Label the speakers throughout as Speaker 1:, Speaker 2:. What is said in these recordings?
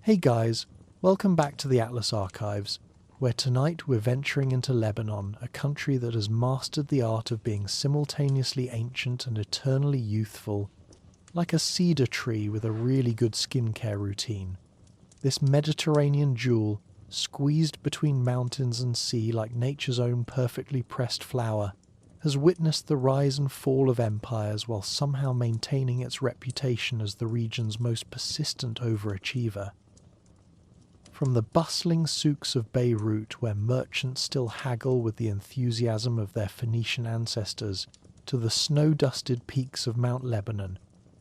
Speaker 1: Hey guys, welcome back to the Atlas Archives, where tonight we're venturing into Lebanon, a country that has mastered the art of being simultaneously ancient and eternally youthful, like a cedar tree with a really good skincare routine. This Mediterranean jewel, squeezed between mountains and sea like nature's own perfectly pressed flower, has witnessed the rise and fall of empires while somehow maintaining its reputation as the region's most persistent overachiever. From the bustling souks of Beirut, where merchants still haggle with the enthusiasm of their Phoenician ancestors, to the snow-dusted peaks of Mount Lebanon,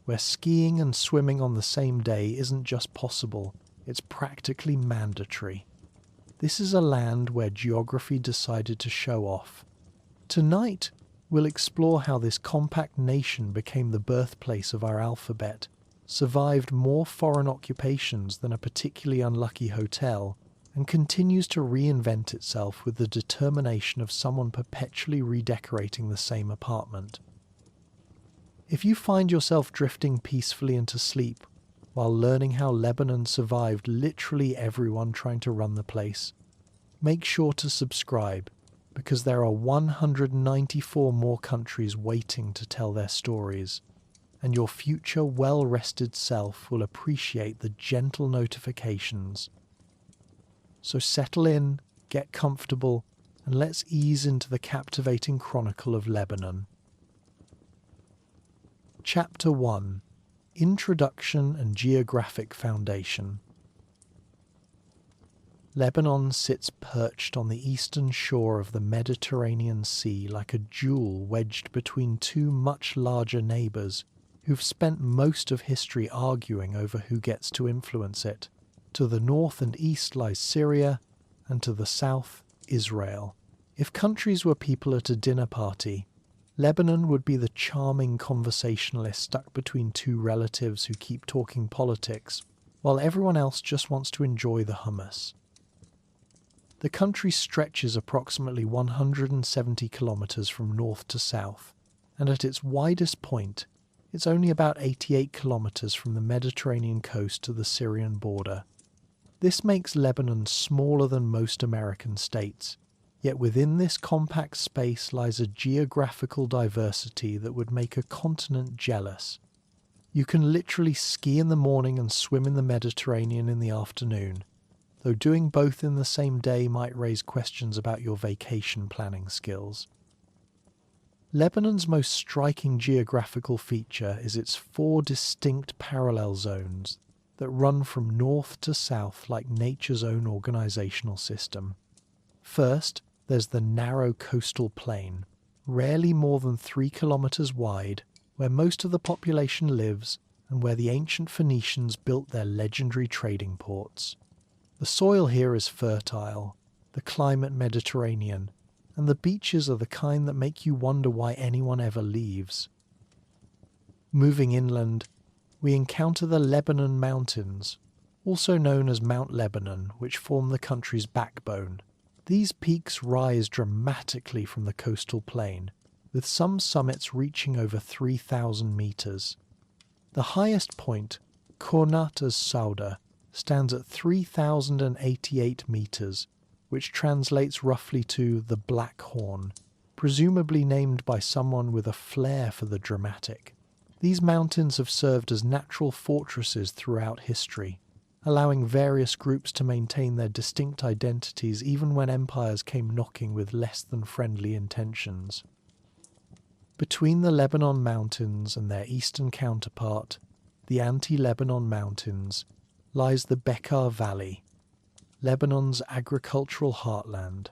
Speaker 1: where skiing and swimming on the same day isn't just possible, it's practically mandatory. This is a land where geography decided to show off. Tonight, we'll explore how this compact nation became the birthplace of our alphabet, survived more foreign occupations than a particularly unlucky hotel, and continues to reinvent itself with the determination of someone perpetually redecorating the same apartment. If you find yourself drifting peacefully into sleep while learning how Lebanon survived literally everyone trying to run the place, make sure to subscribe, because there are 194 more countries waiting to tell their stories, and your future well-rested self will appreciate the gentle notifications. So settle in, get comfortable, and let's ease into the captivating chronicle of Lebanon. Chapter 1: Introduction and Geographic Foundation. Lebanon sits perched on the eastern shore of the Mediterranean Sea like a jewel wedged between two much larger neighbours who've spent most of history arguing over who gets to influence it. To the north and east lies Syria, and to the south, Israel. If countries were people at a dinner party, Lebanon would be the charming conversationalist stuck between two relatives who keep talking politics, while everyone else just wants to enjoy the hummus. The country stretches approximately 170 kilometres from north to south, and at its widest point, it's only about 88 kilometres from the Mediterranean coast to the Syrian border. This makes Lebanon smaller than most American states, yet within this compact space lies a geographical diversity that would make a continent jealous. You can literally ski in the morning and swim in the Mediterranean in the afternoon, though doing both in the same day might raise questions about your vacation planning skills. Lebanon's most striking geographical feature is its 4 distinct parallel zones that run from north to south like nature's own organizational system. First, there's the narrow coastal plain, rarely more than 3 kilometers wide, where most of the population lives and where the ancient Phoenicians built their legendary trading ports. The soil here is fertile, the climate Mediterranean, and the beaches are the kind that make you wonder why anyone ever leaves. Moving inland, we encounter the Lebanon Mountains, also known as Mount Lebanon, which form the country's backbone. These peaks rise dramatically from the coastal plain, with some summits reaching over 3,000 meters. The highest point, Qurnat as-Sauda, stands at 3,088 meters, which translates roughly to the Black Horn, presumably named by someone with a flair for the dramatic. These mountains have served as natural fortresses throughout history, allowing various groups to maintain their distinct identities even when empires came knocking with less than friendly intentions. Between the Lebanon Mountains and their eastern counterpart, the anti-Lebanon Mountains, lies the Bekaa Valley, Lebanon's agricultural heartland.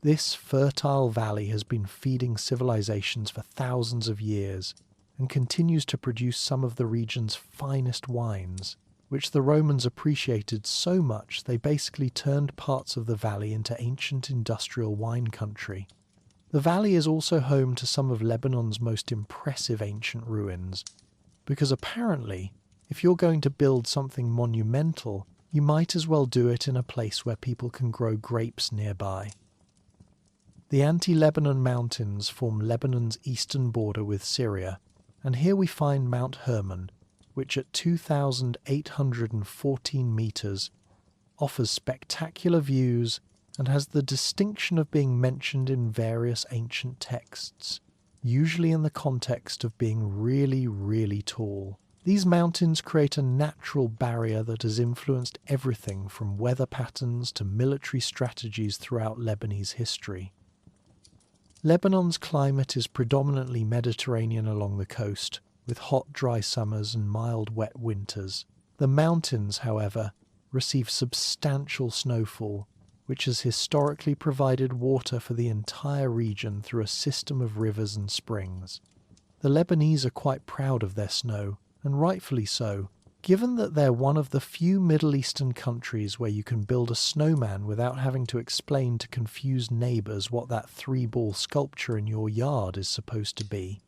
Speaker 1: This fertile valley has been feeding civilizations for thousands of years and continues to produce some of the region's finest wines, which the Romans appreciated so much they basically turned parts of the valley into ancient industrial wine country. The valley is also home to some of Lebanon's most impressive ancient ruins, because apparently, if you're going to build something monumental, you might as well do it in a place where people can grow grapes nearby. The anti-Lebanon Mountains form Lebanon's eastern border with Syria, and here we find Mount Hermon, which at 2,814 meters offers spectacular views and has the distinction of being mentioned in various ancient texts, usually in the context of being really, really tall. These mountains create a natural barrier that has influenced everything from weather patterns to military strategies throughout Lebanese history. Lebanon's climate is predominantly Mediterranean along the coast, with hot, dry summers and mild, wet winters. The mountains, however, receive substantial snowfall, which has historically provided water for the entire region through a system of rivers and springs. The Lebanese are quite proud of their snow, and rightfully so, given that they're one of the few Middle Eastern countries where you can build a snowman without having to explain to confused neighbours what that three-ball sculpture in your yard is supposed to be.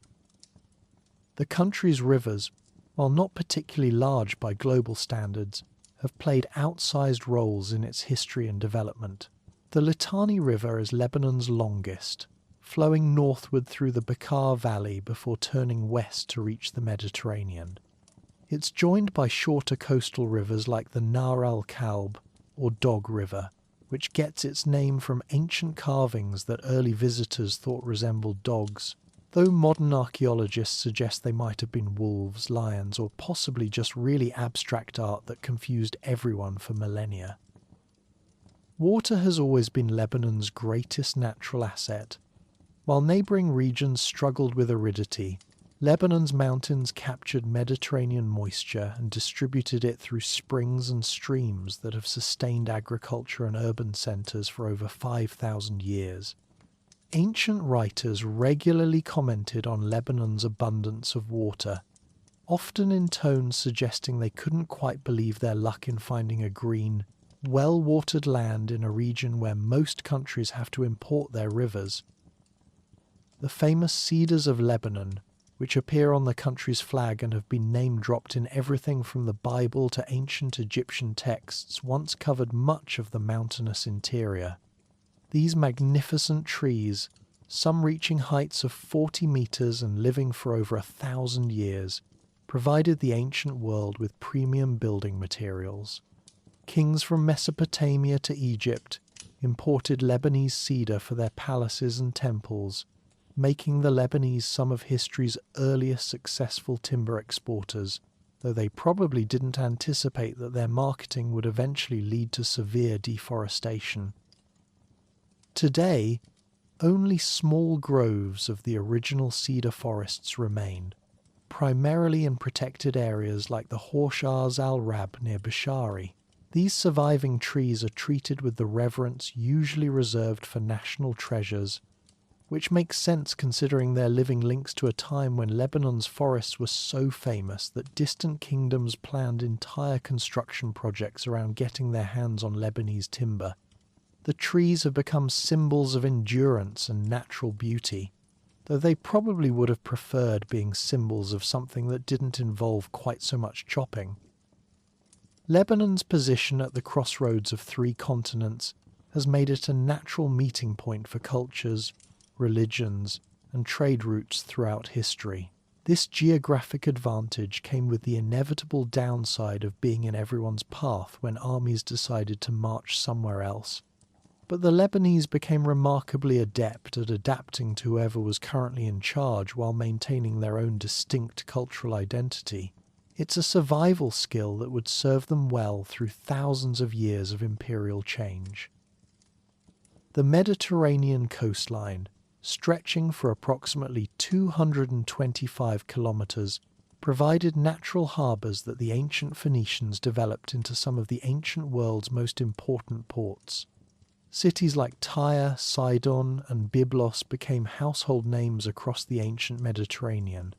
Speaker 1: The country's rivers, while not particularly large by global standards, have played outsized roles in its history and development. The Litani River is Lebanon's longest, flowing northward through the Bekaa Valley before turning west to reach the Mediterranean. It's joined by shorter coastal rivers like the Nahr al-Kalb, or Dog River, which gets its name from ancient carvings that early visitors thought resembled dogs, though modern archaeologists suggest they might have been wolves, lions, or possibly just really abstract art that confused everyone for millennia. Water has always been Lebanon's greatest natural asset. While neighbouring regions struggled with aridity, Lebanon's mountains captured Mediterranean moisture and distributed it through springs and streams that have sustained agriculture and urban centres for over 5,000 years. Ancient writers regularly commented on Lebanon's abundance of water, often in tones suggesting they couldn't quite believe their luck in finding a green, well-watered land in a region where most countries have to import their rivers. The famous cedars of Lebanon, which appear on the country's flag and have been name-dropped in everything from the Bible to ancient Egyptian texts, once covered much of the mountainous interior. These magnificent trees, some reaching heights of 40 meters and living for over 1,000 years, provided the ancient world with premium building materials. Kings from Mesopotamia to Egypt imported Lebanese cedar for their palaces and temples, making the Lebanese some of history's earliest successful timber exporters, though they probably didn't anticipate that their marketing would eventually lead to severe deforestation. Today, only small groves of the original cedar forests remain, primarily in protected areas like the Horshaz al-Rab near Bishari. These surviving trees are treated with the reverence usually reserved for national treasures, which makes sense considering their living links to a time when Lebanon's forests were so famous that distant kingdoms planned entire construction projects around getting their hands on Lebanese timber. The trees have become symbols of endurance and natural beauty, though they probably would have preferred being symbols of something that didn't involve quite so much chopping. Lebanon's position at the crossroads of three continents has made it a natural meeting point for cultures, religions, and trade routes throughout history. This geographic advantage came with the inevitable downside of being in everyone's path when armies decided to march somewhere else. But the Lebanese became remarkably adept at adapting to whoever was currently in charge while maintaining their own distinct cultural identity. It's a survival skill that would serve them well through thousands of years of imperial change. The Mediterranean coastline, stretching for approximately 225 kilometers, provided natural harbours that the ancient Phoenicians developed into some of the ancient world's most important ports. Cities like Tyre, Sidon, and Byblos became household names across the ancient Mediterranean,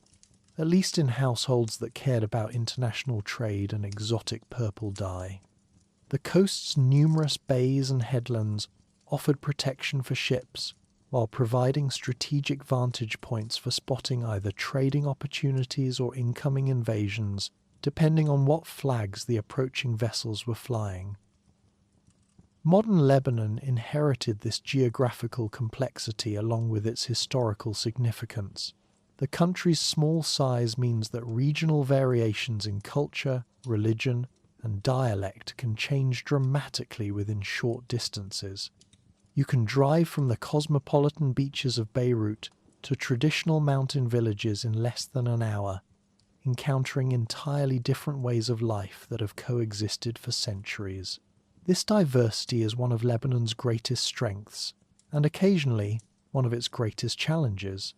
Speaker 1: at least in households that cared about international trade and exotic purple dye. The coast's numerous bays and headlands offered protection for ships, while providing strategic vantage points for spotting either trading opportunities or incoming invasions, depending on what flags the approaching vessels were flying. Modern Lebanon inherited this geographical complexity along with its historical significance. The country's small size means that regional variations in culture, religion, and dialect can change dramatically within short distances. You can drive from the cosmopolitan beaches of Beirut to traditional mountain villages in less than an hour, encountering entirely different ways of life that have coexisted for centuries. This diversity is one of Lebanon's greatest strengths, and occasionally one of its greatest challenges.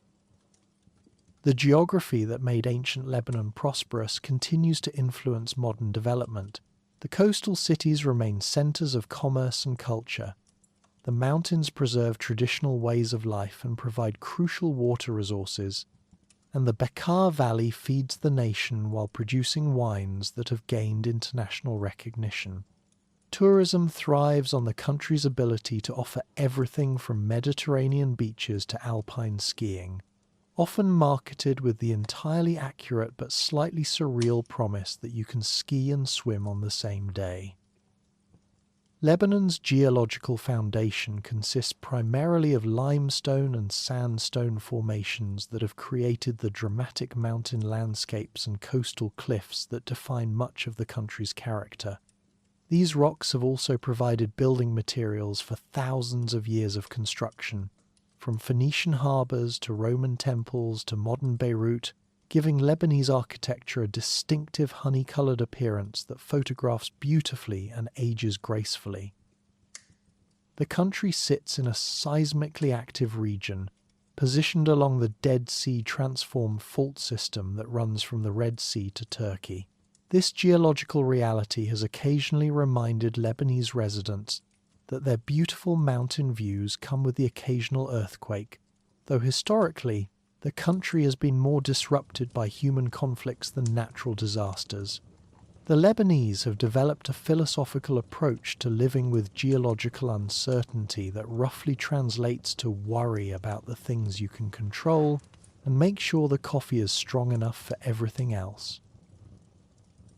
Speaker 1: The geography that made ancient Lebanon prosperous continues to influence modern development. The coastal cities remain centers of commerce and culture. The mountains preserve traditional ways of life and provide crucial water resources, and the Bekaa Valley feeds the nation while producing wines that have gained international recognition. Tourism thrives on the country's ability to offer everything from Mediterranean beaches to alpine skiing, often marketed with the entirely accurate but slightly surreal promise that you can ski and swim on the same day. Lebanon's geological foundation consists primarily of limestone and sandstone formations that have created the dramatic mountain landscapes and coastal cliffs that define much of the country's character. These rocks have also provided building materials for thousands of years of construction, from Phoenician harbours to Roman temples to modern Beirut, giving Lebanese architecture a distinctive honey-coloured appearance that photographs beautifully and ages gracefully. The country sits in a seismically active region, positioned along the Dead Sea transform fault system that runs from the Red Sea to Turkey. This geological reality has occasionally reminded Lebanese residents that their beautiful mountain views come with the occasional earthquake, though historically, the country has been more disrupted by human conflicts than natural disasters. The Lebanese have developed a philosophical approach to living with geological uncertainty that roughly translates to worry about the things you can control and make sure the coffee is strong enough for everything else.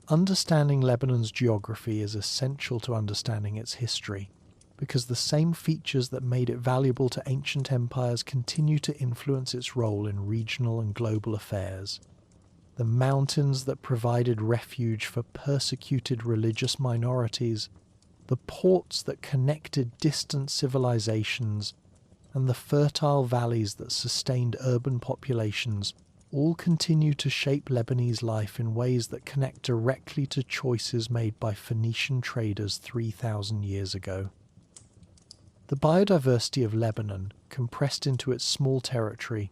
Speaker 1: Understanding Lebanon's geography is essential to understanding its history, because the same features that made it valuable to ancient empires continue to influence its role in regional and global affairs. The mountains that provided refuge for persecuted religious minorities, the ports that connected distant civilizations, and the fertile valleys that sustained urban populations all continue to shape Lebanese life in ways that connect directly to choices made by Phoenician traders 3,000 years ago. The biodiversity of Lebanon, compressed into its small territory,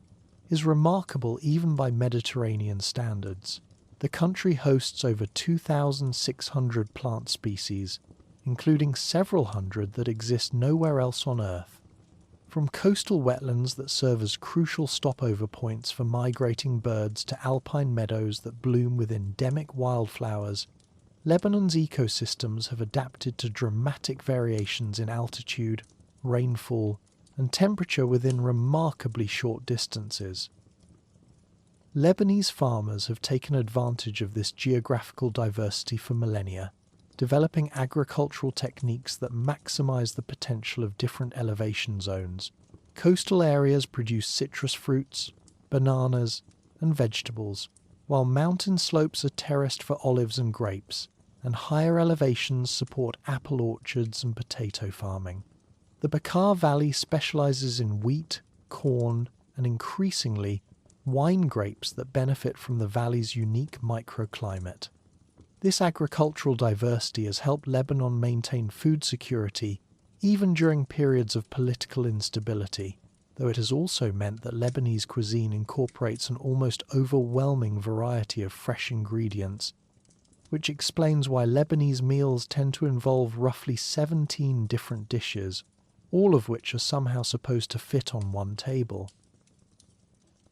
Speaker 1: is remarkable even by Mediterranean standards. The country hosts over 2,600 plant species, including several hundred that exist nowhere else on Earth. From coastal wetlands that serve as crucial stopover points for migrating birds to alpine meadows that bloom with endemic wildflowers, Lebanon's ecosystems have adapted to dramatic variations in altitude, rainfall, and temperature within remarkably short distances. Lebanese farmers have taken advantage of this geographical diversity for millennia, developing agricultural techniques that maximize the potential of different elevation zones. Coastal areas produce citrus fruits, bananas, and vegetables, while mountain slopes are terraced for olives and grapes, and higher elevations support apple orchards and potato farming. The Bekaa Valley specializes in wheat, corn, and increasingly, wine grapes that benefit from the valley's unique microclimate. This agricultural diversity has helped Lebanon maintain food security even during periods of political instability, though it has also meant that Lebanese cuisine incorporates an almost overwhelming variety of fresh ingredients, which explains why Lebanese meals tend to involve roughly 17 different dishes, all of which are somehow supposed to fit on one table.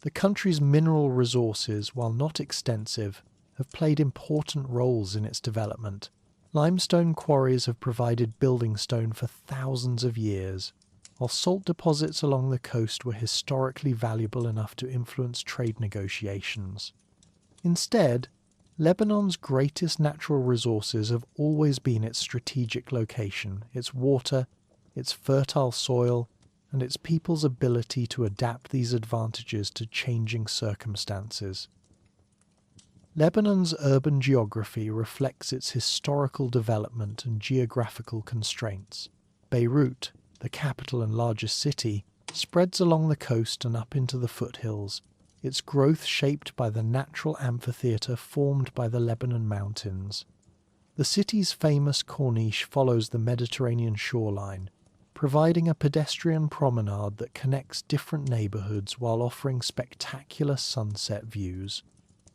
Speaker 1: The country's mineral resources, while not extensive, have played important roles in its development. Limestone quarries have provided building stone for thousands of years, while salt deposits along the coast were historically valuable enough to influence trade negotiations. Instead, Lebanon's greatest natural resources have always been its strategic location, its water, its fertile soil, and its people's ability to adapt these advantages to changing circumstances. Lebanon's urban geography reflects its historical development and geographical constraints. Beirut, the capital and largest city, spreads along the coast and up into the foothills, its growth shaped by the natural amphitheatre formed by the Lebanon mountains. The city's famous corniche follows the Mediterranean shoreline, providing a pedestrian promenade that connects different neighbourhoods while offering spectacular sunset views.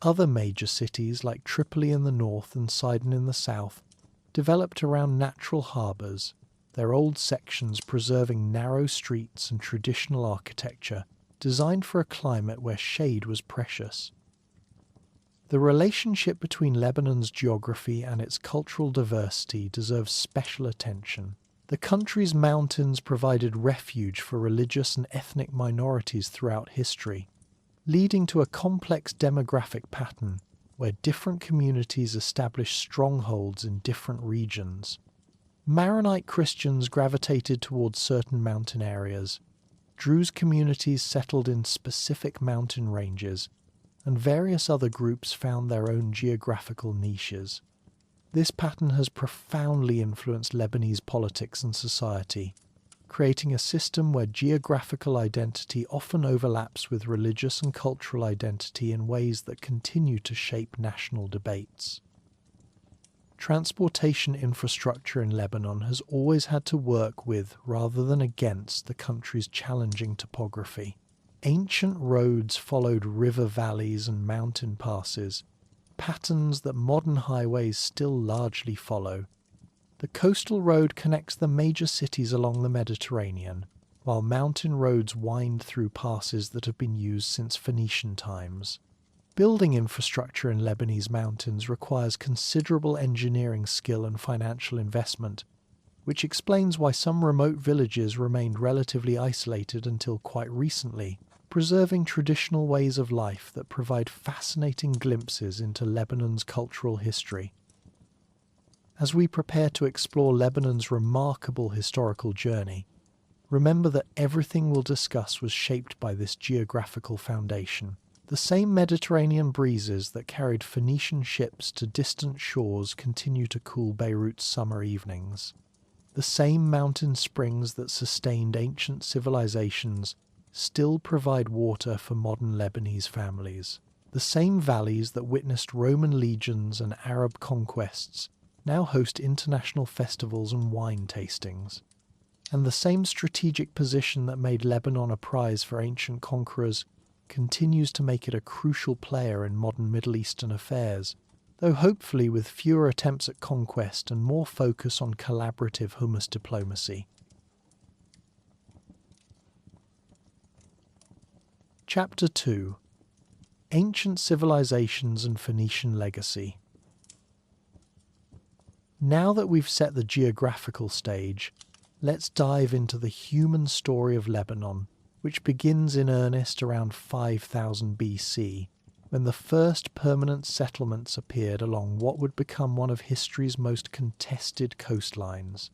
Speaker 1: Other major cities like Tripoli in the north and Sidon in the south developed around natural harbours, their old sections preserving narrow streets and traditional architecture designed for a climate where shade was precious. The relationship between Lebanon's geography and its cultural diversity deserves special attention. The country's mountains provided refuge for religious and ethnic minorities throughout history, leading to a complex demographic pattern where different communities established strongholds in different regions. Maronite Christians gravitated towards certain mountain areas, Druze communities settled in specific mountain ranges, and various other groups found their own geographical niches. This pattern has profoundly influenced Lebanese politics and society, creating a system where geographical identity often overlaps with religious and cultural identity in ways that continue to shape national debates. Transportation infrastructure in Lebanon has always had to work with, rather than against, the country's challenging topography. Ancient roads followed river valleys and mountain passes, patterns that modern highways still largely follow. The coastal road connects the major cities along the Mediterranean, while mountain roads wind through passes that have been used since Phoenician times. Building infrastructure in Lebanese mountains requires considerable engineering skill and financial investment, which explains why some remote villages remained relatively isolated until quite recently, preserving traditional ways of life that provide fascinating glimpses into Lebanon's cultural history. As we prepare to explore Lebanon's remarkable historical journey, remember that everything we'll discuss was shaped by this geographical foundation. The same Mediterranean breezes that carried Phoenician ships to distant shores continue to cool Beirut's summer evenings. The same mountain springs that sustained ancient civilizations still provide water for modern Lebanese families. The same valleys that witnessed Roman legions and Arab conquests now host international festivals and wine tastings. And the same strategic position that made Lebanon a prize for ancient conquerors continues to make it a crucial player in modern Middle Eastern affairs, though hopefully with fewer attempts at conquest and more focus on collaborative hummus diplomacy. Chapter 2: Ancient Civilizations and Phoenician Legacy. Now that we've set the geographical stage, let's dive into the human story of Lebanon, which begins in earnest around 5000 BC, when the first permanent settlements appeared along what would become one of history's most contested coastlines.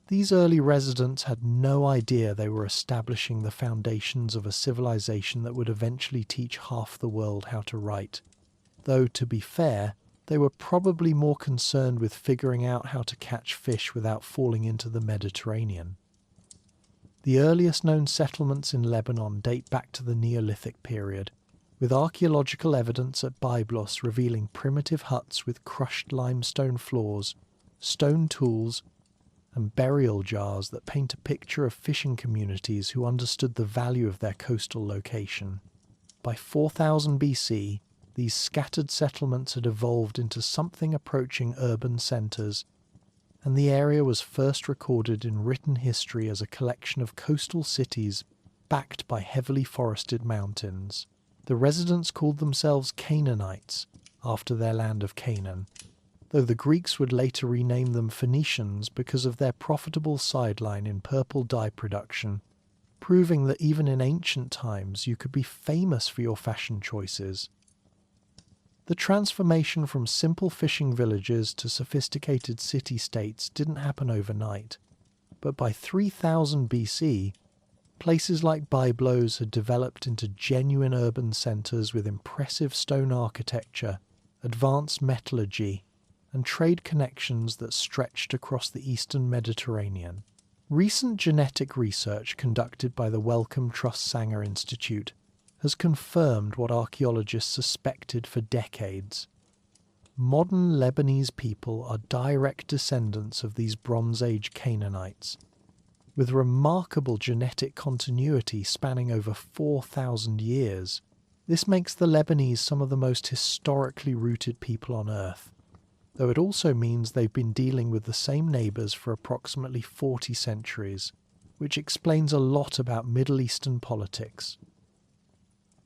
Speaker 1: These early residents had no idea they were establishing the foundations of a civilization that would eventually teach half the world how to write, though, to be fair, they were probably more concerned with figuring out how to catch fish without falling into the Mediterranean. The earliest known settlements in Lebanon date back to the Neolithic period, with archaeological evidence at Byblos revealing primitive huts with crushed limestone floors, stone tools, and burial jars that paint a picture of fishing communities who understood the value of their coastal location. By 4000 BC, these scattered settlements had evolved into something approaching urban centres, and the area was first recorded in written history as a collection of coastal cities backed by heavily forested mountains. The residents called themselves Canaanites, after their land of Canaan, though the Greeks would later rename them Phoenicians because of their profitable sideline in purple dye production, proving that even in ancient times you could be famous for your fashion choices. The transformation from simple fishing villages to sophisticated city-states didn't happen overnight, but by 3000 BC, Places like Byblos had developed into genuine urban centres with impressive stone architecture, advanced metallurgy, and trade connections that stretched across the eastern Mediterranean. Recent genetic research conducted by the Wellcome Trust Sanger Institute has confirmed what archaeologists suspected for decades. Modern Lebanese people are direct descendants of these Bronze Age Canaanites, with remarkable genetic continuity spanning over 4,000 years. This makes the Lebanese some of the most historically rooted people on Earth, though it also means they've been dealing with the same neighbours for approximately 40 centuries, which explains a lot about Middle Eastern politics.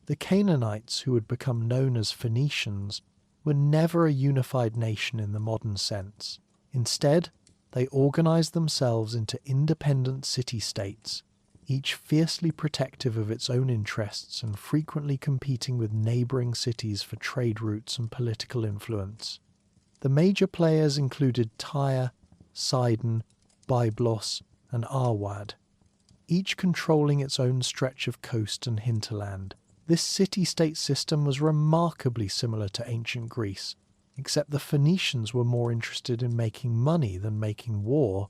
Speaker 1: The Canaanites, who would become known as Phoenicians, were never a unified nation in the modern sense. Instead, they organised themselves into independent city-states, each fiercely protective of its own interests and frequently competing with neighbouring cities for trade routes and political influence. The major players included Tyre, Sidon, Byblos, and Arwad, each controlling its own stretch of coast and hinterland. This city-state system was remarkably similar to ancient Greece, except the Phoenicians were more interested in making money than making war,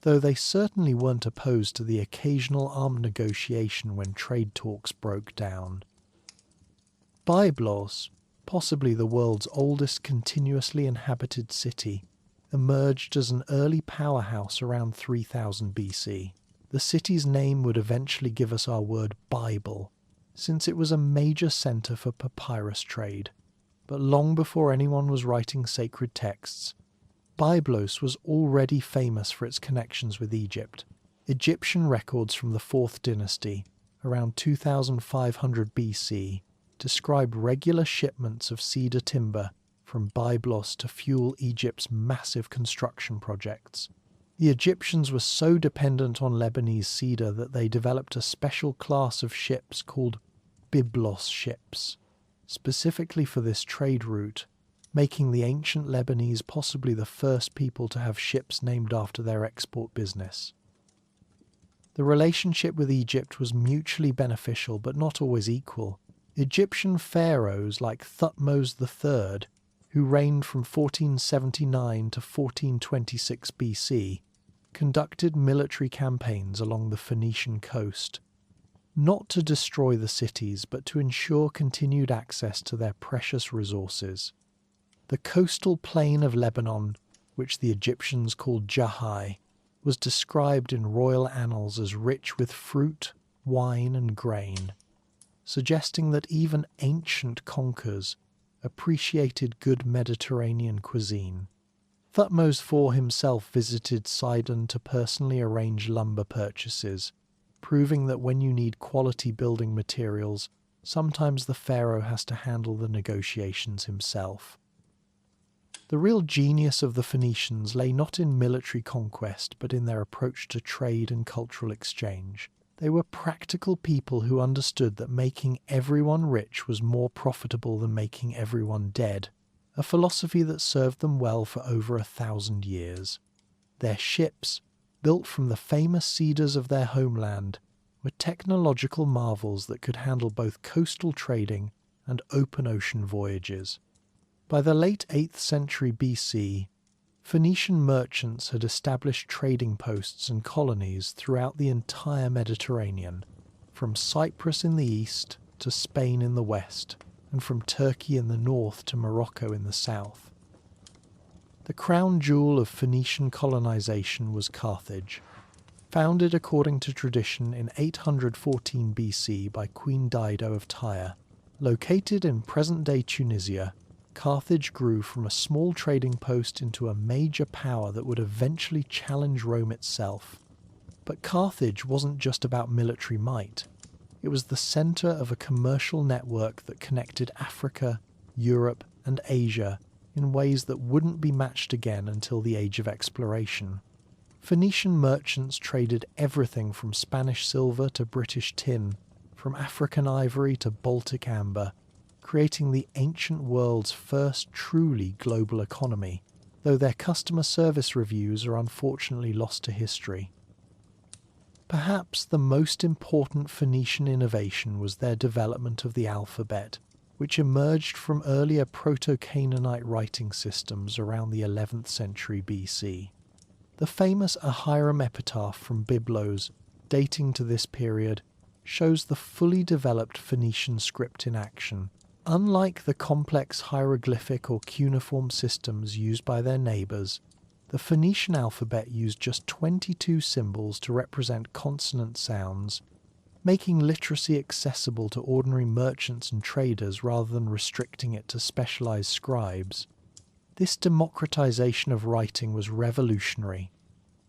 Speaker 1: though they certainly weren't opposed to the occasional armed negotiation when trade talks broke down. Byblos, possibly the world's oldest continuously inhabited city, emerged as an early powerhouse around 3000 BC. The city's name would eventually give us our word Bible, since it was a major centre for papyrus trade. But long before anyone was writing sacred texts, Byblos was already famous for its connections with Egypt. Egyptian records from the 4th dynasty, around 2500 BC, describe regular shipments of cedar timber from Byblos to fuel Egypt's massive construction projects. The Egyptians were so dependent on Lebanese cedar that they developed a special class of ships called Byblos ships, specifically for this trade route, making the ancient Lebanese possibly the first people to have ships named after their export business. The relationship with Egypt was mutually beneficial but not always equal. Egyptian pharaohs like Thutmose III, who reigned from 1479 to 1426 BC, conducted military campaigns along the Phoenician coast, not to destroy the cities but to ensure continued access to their precious resources. The coastal plain of Lebanon, which the Egyptians called Jahai, was described in royal annals as rich with fruit, wine, and grain, suggesting that even ancient conquerors appreciated good Mediterranean cuisine. Thutmose IV himself visited Sidon to personally arrange lumber purchases, proving that when you need quality building materials, sometimes the pharaoh has to handle the negotiations himself. The real genius of the Phoenicians lay not in military conquest, but in their approach to trade and cultural exchange. They were practical people who understood that making everyone rich was more profitable than making everyone dead, a philosophy that served them well for over 1,000 years. Their ships, built from the famous cedars of their homeland, were technological marvels that could handle both coastal trading and open ocean voyages. By the late 8th century BC, Phoenician merchants had established trading posts and colonies throughout the entire Mediterranean, from Cyprus in the east to Spain in the west, and from Turkey in the north to Morocco in the south. The crown jewel of Phoenician colonization was Carthage. Founded according to tradition in 814 BC by Queen Dido of Tyre, located in present-day Tunisia, Carthage grew from a small trading post into a major power that would eventually challenge Rome itself. But Carthage wasn't just about military might. It was the centre of a commercial network that connected Africa, Europe, and Asia in ways that wouldn't be matched again until the Age of Exploration. Phoenician merchants traded everything from Spanish silver to British tin, from African ivory to Baltic amber, creating the ancient world's first truly global economy, though their customer service reviews are unfortunately lost to history. Perhaps the most important Phoenician innovation was their development of the alphabet, which emerged from earlier Proto-Canaanite writing systems around the 11th century BC. The famous Ahiram epitaph from Byblos, dating to this period, shows the fully developed Phoenician script in action. Unlike the complex hieroglyphic or cuneiform systems used by their neighbours, the Phoenician alphabet used just 22 symbols to represent consonant sounds, making literacy accessible to ordinary merchants and traders rather than restricting it to specialized scribes. This democratization of writing was revolutionary.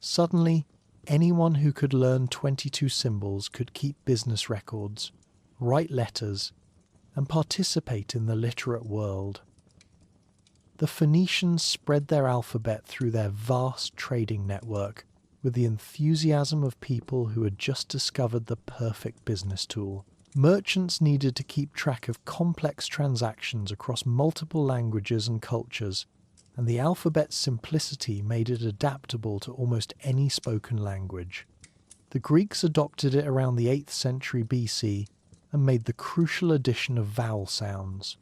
Speaker 1: Suddenly, anyone who could learn 22 symbols could keep business records, write letters, and participate in the literate world. The Phoenicians spread their alphabet through their vast trading network with the enthusiasm of people who had just discovered the perfect business tool. Merchants needed to keep track of complex transactions across multiple languages and cultures, and the alphabet's simplicity made it adaptable to almost any spoken language. The Greeks adopted it around the 8th century BC and made the crucial addition of vowel sounds,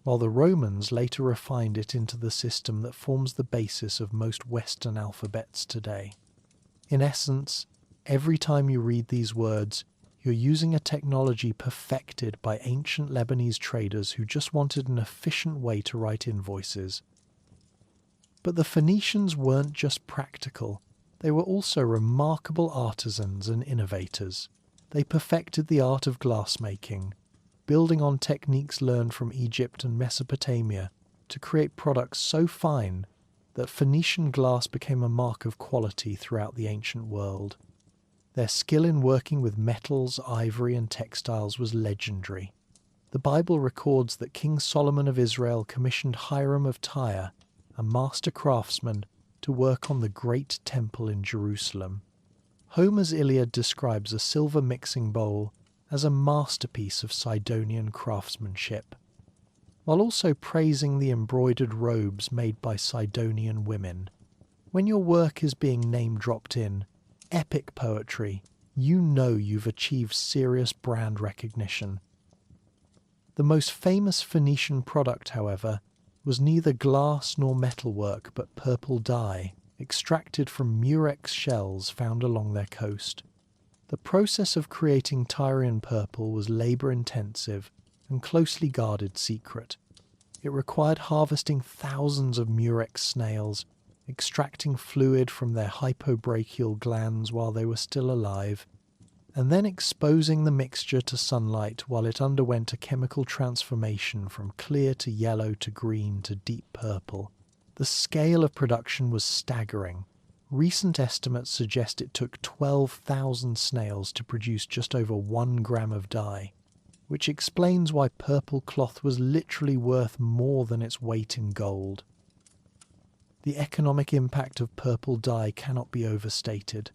Speaker 1: while the Romans later refined it into the system that forms the basis of most Western alphabets today. In essence, every time you read these words, you're using a technology perfected by ancient Lebanese traders who just wanted an efficient way to write invoices. But the Phoenicians weren't just practical, they were also remarkable artisans and innovators. They perfected the art of glassmaking, building on techniques learned from Egypt and Mesopotamia to create products so fine that Phoenician glass became a mark of quality throughout the ancient world. Their skill in working with metals, ivory, and textiles was legendary. The Bible records that King Solomon of Israel commissioned Hiram of Tyre, a master craftsman, to work on the Great Temple in Jerusalem. Homer's Iliad describes a silver mixing bowl as a masterpiece of Sidonian craftsmanship, while also praising the embroidered robes made by Sidonian women. When your work is being name-dropped in epic poetry, you know you've achieved serious brand recognition. The most famous Phoenician product, however, was neither glass nor metalwork but purple dye, extracted from murex shells found along their coast. The process of creating Tyrian purple was labour-intensive and closely guarded secret. It required harvesting thousands of murex snails, extracting fluid from their hypobrachial glands while they were still alive, and then exposing the mixture to sunlight while it underwent a chemical transformation from clear to yellow to green to deep purple. The scale of production was staggering. Recent estimates suggest it took 12,000 snails to produce just over 1 gram of dye, which explains why purple cloth was literally worth more than its weight in gold. The economic impact of purple dye cannot be overstated.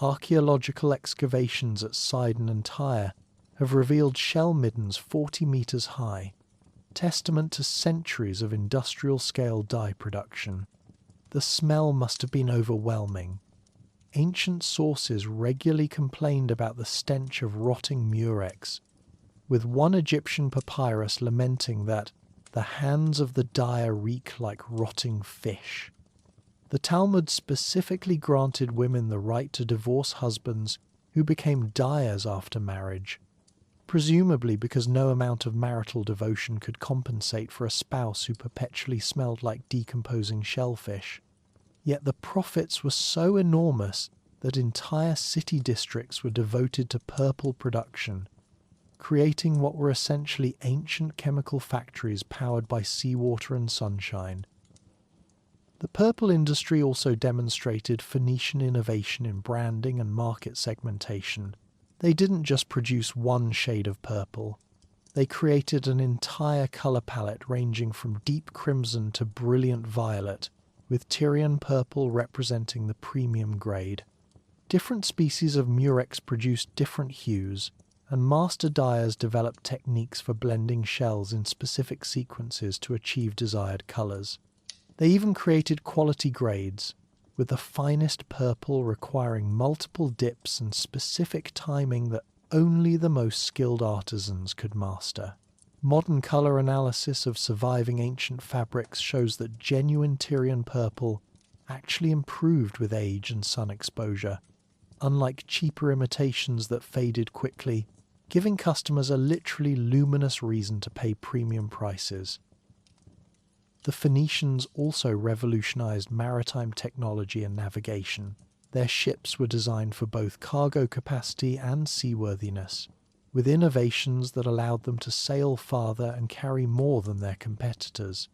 Speaker 1: Archaeological excavations at Sidon and Tyre have revealed shell middens 40 metres high, testament to centuries of industrial-scale dye production. The smell must have been overwhelming. Ancient sources regularly complained about the stench of rotting murex, with one Egyptian papyrus lamenting that the hands of the dyer reek like rotting fish. The Talmud specifically granted women the right to divorce husbands who became dyers after marriage, presumably because no amount of marital devotion could compensate for a spouse who perpetually smelled like decomposing shellfish. Yet the profits were so enormous that entire city districts were devoted to purple production, creating what were essentially ancient chemical factories powered by seawater and sunshine. The purple industry also demonstrated Phoenician innovation in branding and market segmentation. They didn't just produce one shade of purple. They created an entire colour palette ranging from deep crimson to brilliant violet, with Tyrian purple representing the premium grade. Different species of murex produced different hues, and master dyers developed techniques for blending shells in specific sequences to achieve desired colours. They even created quality grades, with the finest purple requiring multiple dips and specific timing that only the most skilled artisans could master. Modern color analysis of surviving ancient fabrics shows that genuine Tyrian purple actually improved with age and sun exposure, unlike cheaper imitations that faded quickly, giving customers a literally luminous reason to pay premium prices. The Phoenicians also revolutionized maritime technology and navigation. Their ships were designed for both cargo capacity and seaworthiness, with innovations that allowed them to sail farther and carry more than their competitors.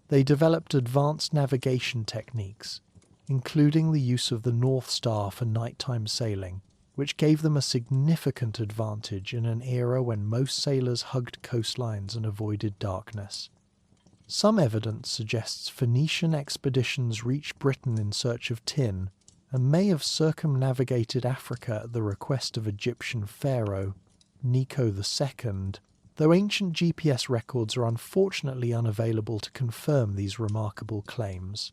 Speaker 1: They developed advanced navigation techniques, including the use of the North Star for nighttime sailing, which gave them a significant advantage in an era when most sailors hugged coastlines and avoided darkness. Some evidence suggests Phoenician expeditions reached Britain in search of tin and may have circumnavigated Africa at the request of Egyptian pharaoh Necho II, though ancient GPS records are unfortunately unavailable to confirm these remarkable claims.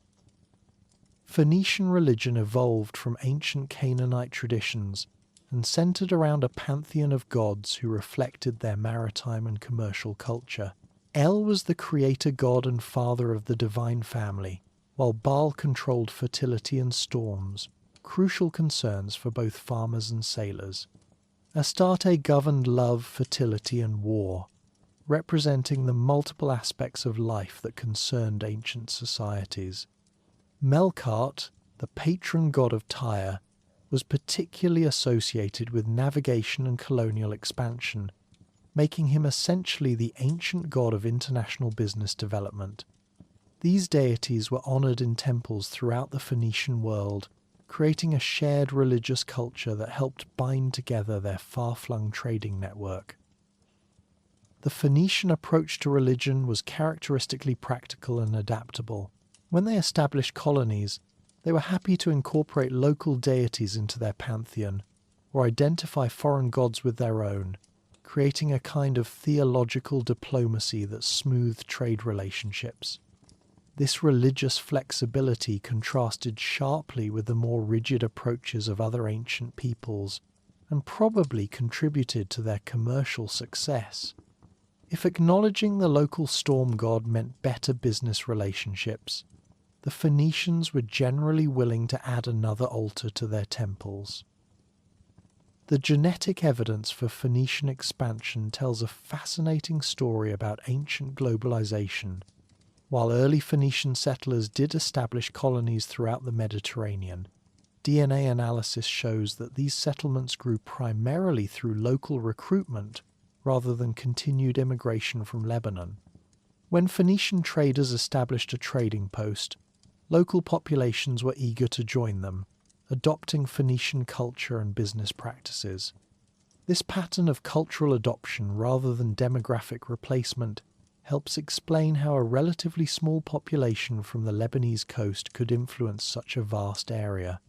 Speaker 1: Phoenician religion evolved from ancient Canaanite traditions and centered around a pantheon of gods who reflected their maritime and commercial culture. El was the creator god and father of the divine family, while Baal controlled fertility and storms, crucial concerns for both farmers and sailors. Astarte governed love, fertility, and war, representing the multiple aspects of life that concerned ancient societies. Melkart, the patron god of Tyre, was particularly associated with navigation and colonial expansion, making him essentially the ancient god of international business development. These deities were honoured in temples throughout the Phoenician world, creating a shared religious culture that helped bind together their far-flung trading network. The Phoenician approach to religion was characteristically practical and adaptable. When they established colonies, they were happy to incorporate local deities into their pantheon, or identify foreign gods with their own, creating a kind of theological diplomacy that smoothed trade relationships. This religious flexibility contrasted sharply with the more rigid approaches of other ancient peoples, and probably contributed to their commercial success. If acknowledging the local storm god meant better business relationships, the Phoenicians were generally willing to add another altar to their temples. The genetic evidence for Phoenician expansion tells a fascinating story about ancient globalization. While early Phoenician settlers did establish colonies throughout the Mediterranean, DNA analysis shows that these settlements grew primarily through local recruitment rather than continued immigration from Lebanon. When Phoenician traders established a trading post, local populations were eager to join them, adopting Phoenician culture and business practices. This pattern of cultural adoption rather than demographic replacement helps explain how a relatively small population from the Lebanese coast could influence such a vast area.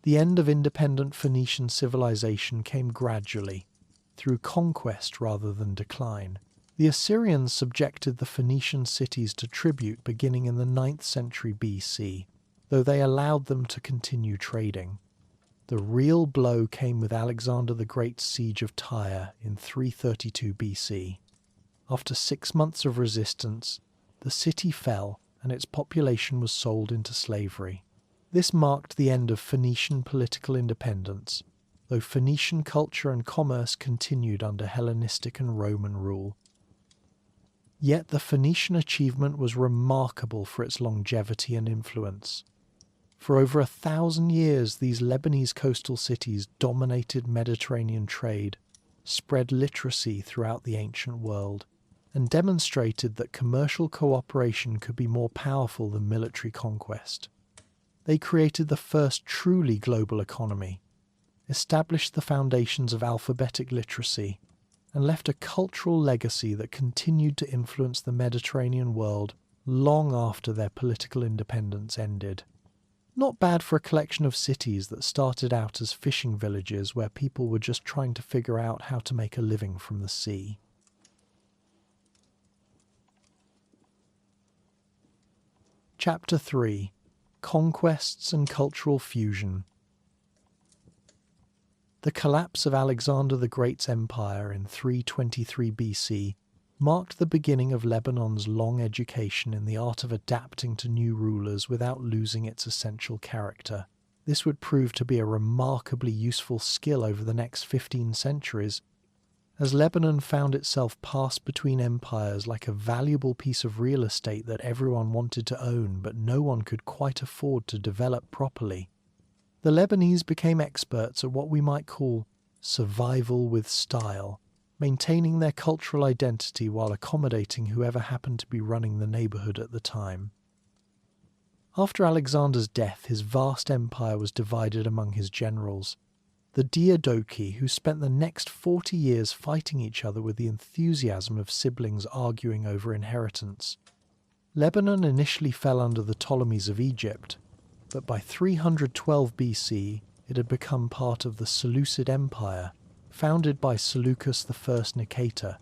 Speaker 1: The end of independent Phoenician civilization came gradually, through conquest rather than decline. The Assyrians subjected the Phoenician cities to tribute beginning in the 9th century BC, though they allowed them to continue trading. The real blow came with Alexander the Great's siege of Tyre in 332 BC. After 6 months of resistance, the city fell and its population was sold into slavery. This marked the end of Phoenician political independence, though Phoenician culture and commerce continued under Hellenistic and Roman rule. Yet the Phoenician achievement was remarkable for its longevity and influence. For over 1,000 years, these Lebanese coastal cities dominated Mediterranean trade, spread literacy throughout the ancient world, and demonstrated that commercial cooperation could be more powerful than military conquest. They created the first truly global economy, established the foundations of alphabetic literacy, and left a cultural legacy that continued to influence the Mediterranean world long after their political independence ended. Not bad for a collection of cities that started out as fishing villages where people were just trying to figure out how to make a living from the sea. Chapter 3. Conquests and cultural fusion. The collapse of Alexander the Great's empire in 323 BC marked the beginning of Lebanon's long education in the art of adapting to new rulers without losing its essential character. This would prove to be a remarkably useful skill over the next 15 centuries, as Lebanon found itself passed between empires like a valuable piece of real estate that everyone wanted to own but no one could quite afford to develop properly. The Lebanese became experts at what we might call survival with style, maintaining their cultural identity while accommodating whoever happened to be running the neighborhood at the time. After Alexander's death, his vast empire was divided among his generals, the Diadochi, who spent the next 40 years fighting each other with the enthusiasm of siblings arguing over inheritance. Lebanon initially fell under the Ptolemies of Egypt, but by 312 BC it had become part of the Seleucid Empire, founded by Seleucus I Nicator.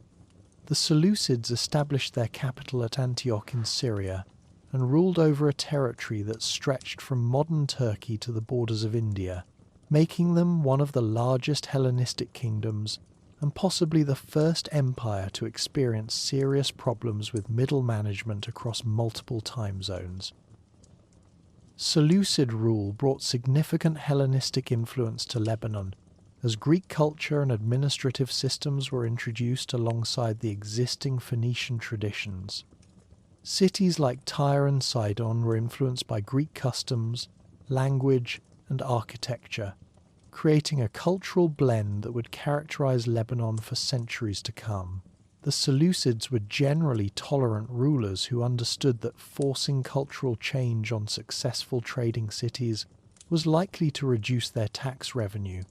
Speaker 1: The Seleucids established their capital at Antioch in Syria and ruled over a territory that stretched from modern Turkey to the borders of India, making them one of the largest Hellenistic kingdoms and possibly the first empire to experience serious problems with middle management across multiple time zones. Seleucid rule brought significant Hellenistic influence to Lebanon, as Greek culture and administrative systems were introduced alongside the existing Phoenician traditions. Cities like Tyre and Sidon were influenced by Greek customs, language, and architecture, creating a cultural blend that would characterize Lebanon for centuries to come. The Seleucids were generally tolerant rulers who understood that forcing cultural change on successful trading cities was likely to reduce their tax revenue,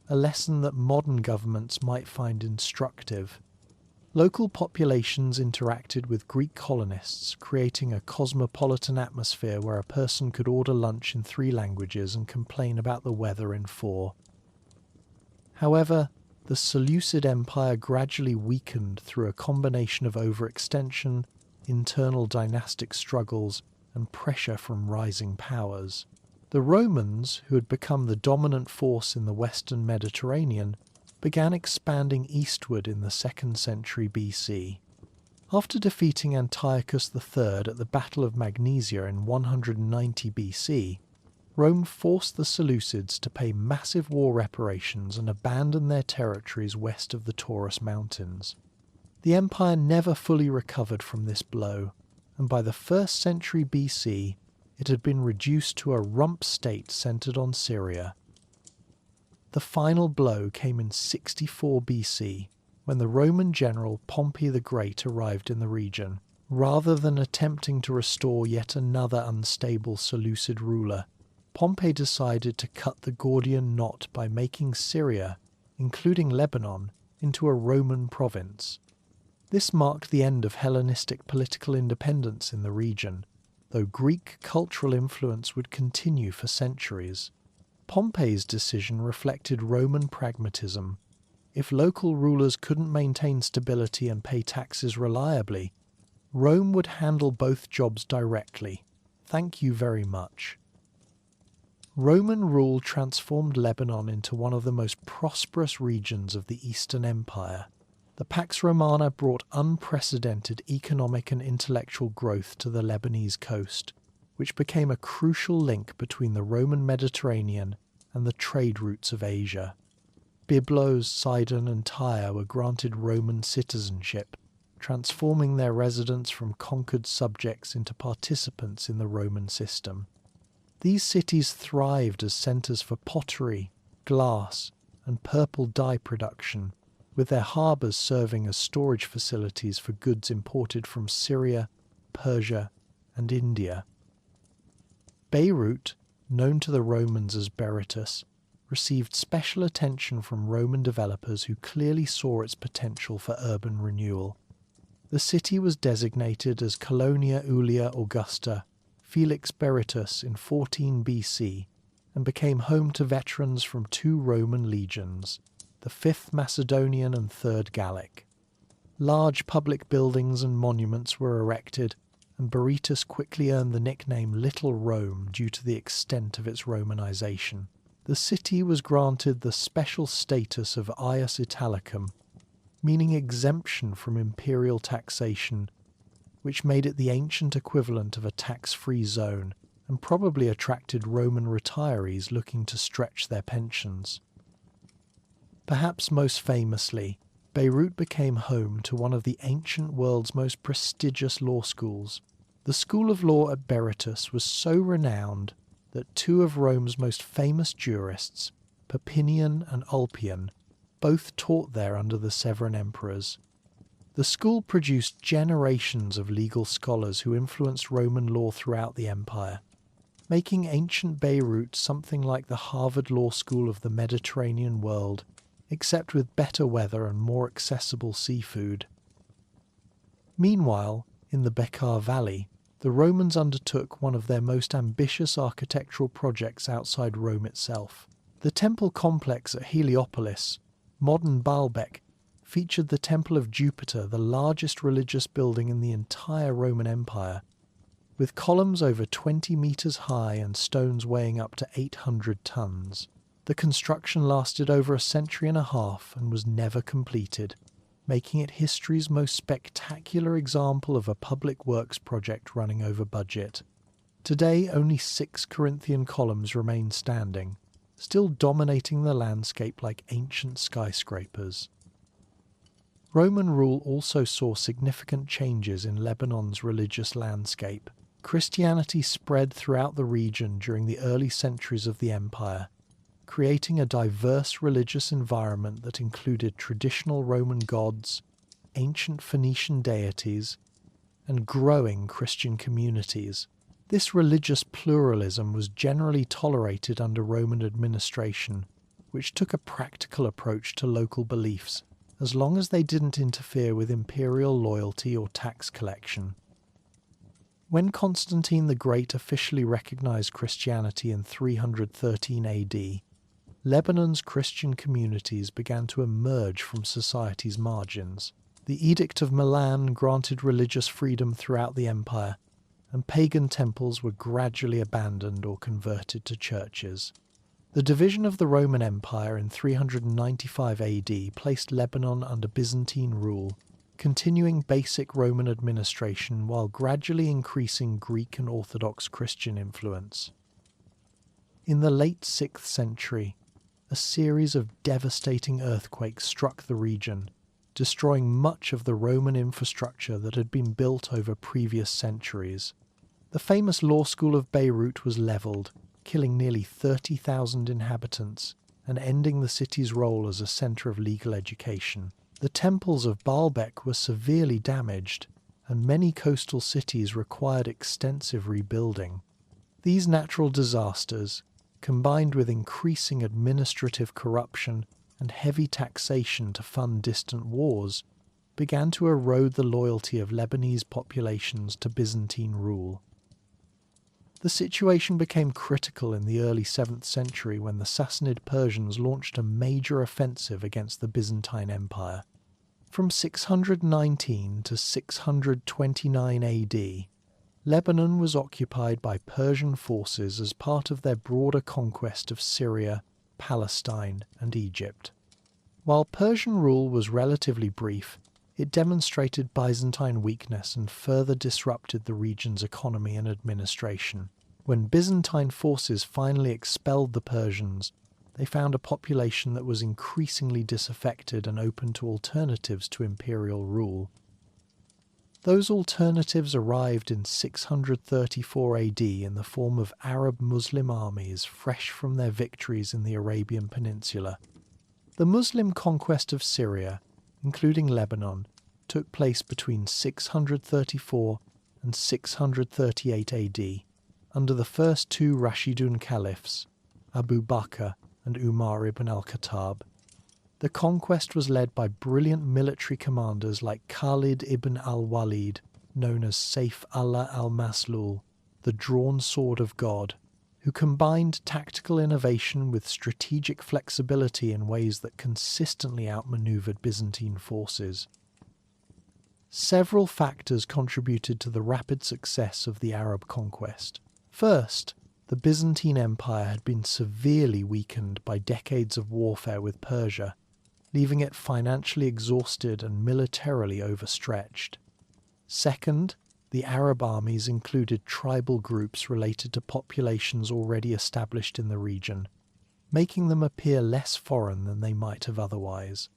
Speaker 1: a lesson that modern governments might find instructive. Local populations interacted with Greek colonists, creating a cosmopolitan atmosphere where a person could order lunch in 3 languages and complain about the weather in 4. However, the Seleucid Empire gradually weakened through a combination of overextension, internal dynastic struggles, and pressure from rising powers. The Romans, who had become the dominant force in the western Mediterranean, began expanding eastward in the 2nd century BC. After defeating Antiochus III at the Battle of Magnesia in 190 BC, Rome forced the Seleucids to pay massive war reparations and abandon their territories west of the Taurus Mountains. The empire never fully recovered from this blow, and by the 1st century BC, it had been reduced to a rump state centered on Syria. The final blow came in 64 BC, when the Roman general Pompey the Great arrived in the region. Rather than attempting to restore yet another unstable Seleucid ruler, Pompey decided to cut the Gordian knot by making Syria, including Lebanon, into a Roman province. This marked the end of Hellenistic political independence in the region, though Greek cultural influence would continue for centuries. Pompey's decision reflected Roman pragmatism. If local rulers couldn't maintain stability and pay taxes reliably, Rome would handle both jobs directly. Thank you very much. Roman rule transformed Lebanon into one of the most prosperous regions of the Eastern Empire. The Pax Romana brought unprecedented economic and intellectual growth to the Lebanese coast, which became a crucial link between the Roman Mediterranean and the trade routes of Asia. Byblos, Sidon, and Tyre were granted Roman citizenship, transforming their residents from conquered subjects into participants in the Roman system. These cities thrived as centres for pottery, glass, and purple dye production, with their harbours serving as storage facilities for goods imported from Syria, Persia, and India. Beirut, known to the Romans as Berytus, received special attention from Roman developers who clearly saw its potential for urban renewal. The city was designated as Colonia Julia Augusta Felix Berytus in 14 BC and became home to veterans from 2 Roman legions, the 5th Macedonian and 3rd Gallic. Large public buildings and monuments were erected, and Berytus quickly earned the nickname Little Rome due to the extent of its Romanization. The city was granted the special status of Ius Italicum, meaning exemption from imperial taxation, which made it the ancient equivalent of a tax-free zone and probably attracted Roman retirees looking to stretch their pensions. Perhaps most famously, Beirut became home to one of the ancient world's most prestigious law schools. The School of Law at Berytus was so renowned that two of Rome's most famous jurists, Papinian and Ulpian, both taught there under the Severan emperors. The school produced generations of legal scholars who influenced Roman law throughout the empire, making ancient Beirut something like the Harvard Law School of the Mediterranean world, except with better weather and more accessible seafood. Meanwhile, in the Bekaa Valley, the Romans undertook one of their most ambitious architectural projects outside Rome itself. The temple complex at Heliopolis, modern Baalbek, featured the Temple of Jupiter, the largest religious building in the entire Roman Empire, with columns over 20 meters high and stones weighing up to 800 tons. The construction lasted over a century and a half and was never completed, making it history's most spectacular example of a public works project running over budget. Today, only 6 Corinthian columns remain standing, still dominating the landscape like ancient skyscrapers. Roman rule also saw significant changes in Lebanon's religious landscape. Christianity spread throughout the region during the early centuries of the empire, creating a diverse religious environment that included traditional Roman gods, ancient Phoenician deities, and growing Christian communities. This religious pluralism was generally tolerated under Roman administration, which took a practical approach to local beliefs, as long as they didn't interfere with imperial loyalty or tax collection. When Constantine the Great officially recognized Christianity in 313 AD, Lebanon's Christian communities began to emerge from society's margins. The Edict of Milan granted religious freedom throughout the empire, and pagan temples were gradually abandoned or converted to churches. The division of the Roman Empire in 395 AD placed Lebanon under Byzantine rule, continuing basic Roman administration while gradually increasing Greek and Orthodox Christian influence. In the late 6th century, a series of devastating earthquakes struck the region, destroying much of the Roman infrastructure that had been built over previous centuries. The famous law school of Beirut was levelled, killing nearly 30,000 inhabitants and ending the city's role as a centre of legal education. The temples of Baalbek were severely damaged, and many coastal cities required extensive rebuilding. These natural disasters, combined with increasing administrative corruption and heavy taxation to fund distant wars, began to erode the loyalty of Lebanese populations to Byzantine rule. The situation became critical in the early 7th century when the Sassanid Persians launched a major offensive against the Byzantine Empire. From 619 to 629 AD, Lebanon was occupied by Persian forces as part of their broader conquest of Syria, Palestine, and Egypt. While Persian rule was relatively brief, it demonstrated Byzantine weakness and further disrupted the region's economy and administration. When Byzantine forces finally expelled the Persians, they found a population that was increasingly disaffected and open to alternatives to imperial rule. Those alternatives arrived in 634 AD in the form of Arab Muslim armies fresh from their victories in the Arabian Peninsula. The Muslim conquest of Syria, including Lebanon, took place between 634 and 638 AD, under the first 2 Rashidun caliphs, Abu Bakr and Umar ibn al-Khattab. The conquest was led by brilliant military commanders like Khalid ibn al-Walid, known as Saif Allah al-Maslul, the drawn sword of God, who combined tactical innovation with strategic flexibility in ways that consistently outmaneuvered Byzantine forces. Several factors contributed to the rapid success of the Arab conquest. First, the Byzantine Empire had been severely weakened by decades of warfare with Persia, leaving it financially exhausted and militarily overstretched. Second, the Arab armies included tribal groups related to populations already established in the region, making them appear less foreign than they might have otherwise.